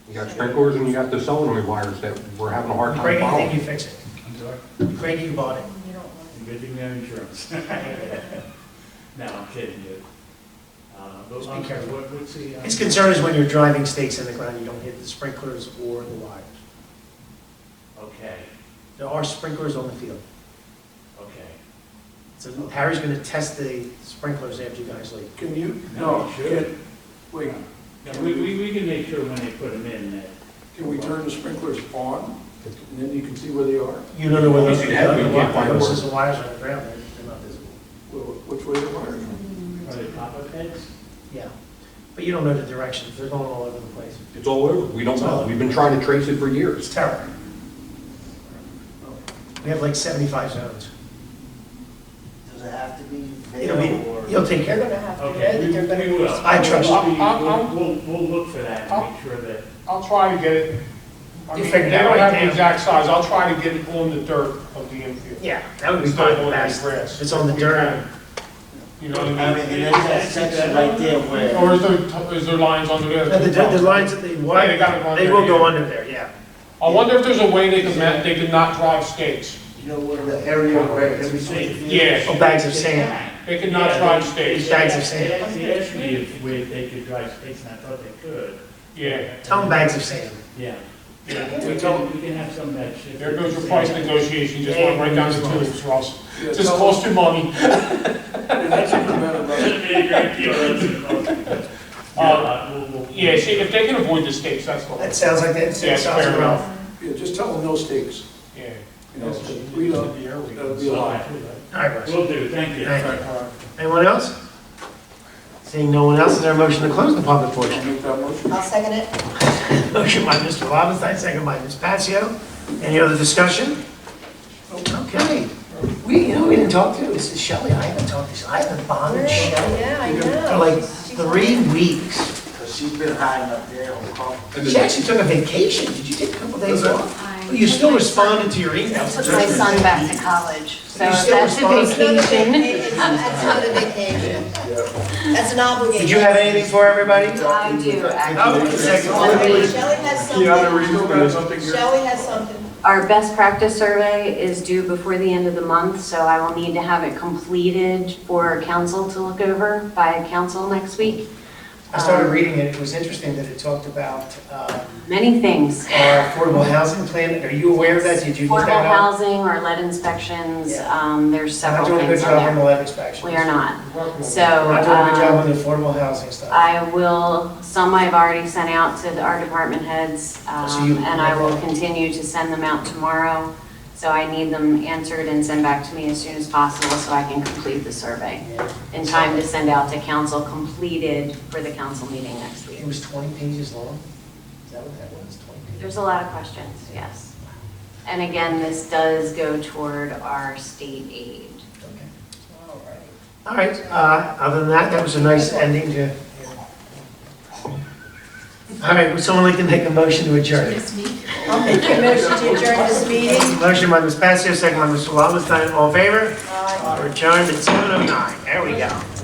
You got sprinklers and you got the solenoid wires that we're having a hard time
Craig, you think
following.
you fix it?
I'm sorry?
Craig, you bought it.
You don't want
Good thing we have insurance. No, I'm kidding you. But
Just be
I'm-
careful.
What's the,
His concern is when you're driving stakes in the ground, you don't hit the sprinklers or the wires.
Okay,
There are sprinklers on the field.
okay.
So Harry's gonna test the sprinklers after you guys leave.
Can you,
No,
no,
sure.
wait,
Yeah, we can make sure when they put them in that.
can we turn the sprinklers on? And then you can see where they are?
You don't know where those,
You should have, but you can't find
the
where.
hoses and wires are on the ground, they're not visible.
Which way the wires
Are they pop-up heads?
Yeah, but you don't know the directions, they're going all over the place.
It's all over. We don't know. We've been trying to trace it for
It's
years.
terrible. We have like 75 zones.
Does it have to be
It'll
there
be,
or?
you'll take
They're
care of it.
gonna have to,
Okay,
they're gonna.
we will.
I trust you.
We'll look for that and make sure that.
I'll try to get it. I
You
mean,
figured
they
that
don't
right
have
now.
the exact size. I'll try to get it on the dirt of the infield.
Yeah, that would be
Instead of
fine,
on the
best.
grass.
If it's on the dirt.
You know what I mean?
I mean, and there's that section right there where.
Or is there lines under there?
No, the lines that they,
Yeah, they gotta go under
they will
there,
go
yeah.
under there, yeah.
I wonder if there's a way they could not drive stakes.
You know where the area where every swing field?
Yeah.
Oh, bags of sand.
They could not drive stakes.
Bags of sand.
They asked me if they could drive stakes, and I thought they could.
Yeah.
Tell them bags of sand.
Yeah. Yeah, we can have some of that shit.
There goes your price negotiation, just went right down the tubes, Ross.
Yeah,
Just
tell
cost you money.
And that's even better, but
Yeah, see, if they can avoid the stakes, that's the.
That sounds like that,
Yeah,
sounds
fair
well.
enough.
yeah, just tell them no stakes.
Yeah.
You know, we don't, that'll be a lot.
All right, Russ.
Will do, thank you.
Thank you. Anyone else? Seeing no one else, is there a motion to close the public
I'll
portion?
make that motion.
I'll second it.
Motion by Mr. Lobenstein, second by Ms. Patsio. Any other discussion? Okay. We didn't talk to, this is Shelley, I haven't talked to, I haven't bothered Shelley
Yeah, I
for
know.
like
She's
3 weeks.
Because she's been hiding up there on call.
She actually took a vacation, did you take a couple days off? Well, you still responded to your emails.
Took my son back to college, so
You still
that's a
respond?
vacation.
That's not a vacation. That's an obligation.
Did you have anything for everybody?
I do,
Oh,
actually.
second.
Shelley has
Keanu Reeves
something.
got something here.
Shelley has something.
Our best practice survey is due before the end of the month, so I will need to have it completed for council to look over by council next week.
I started reading it, it was interesting that it talked about
Many things.
our affordable housing plan. Are you aware of that? Did you look
Affordable
that up?
housing or lead inspections,
Yeah.
there's
We're not
several
doing a good
things
job on
on
the
there.
lead inspection.
We are not. So,
We're not doing a good job on the affordable housing stuff.
I will, some I've already sent out to our department heads,
So you-
and I will continue to send them out tomorrow. So I need them answered and sent back to me as soon as possible so I can complete the survey in time to send out to council completed for the council meeting next week.
It was 20 pages long? Is that what that was, 20 pages?
There's a lot of questions, yes. And again, this does go toward our state aid.
Okay. All right, other than that, that was a nice ending to. All right, would someone like to make a motion to adjourn?
I'll make a motion to adjourn this meeting.
Motion by Ms. Passio, second by Mr. Lobenstein, all in favor? We're adjourned at 7:09, there we go.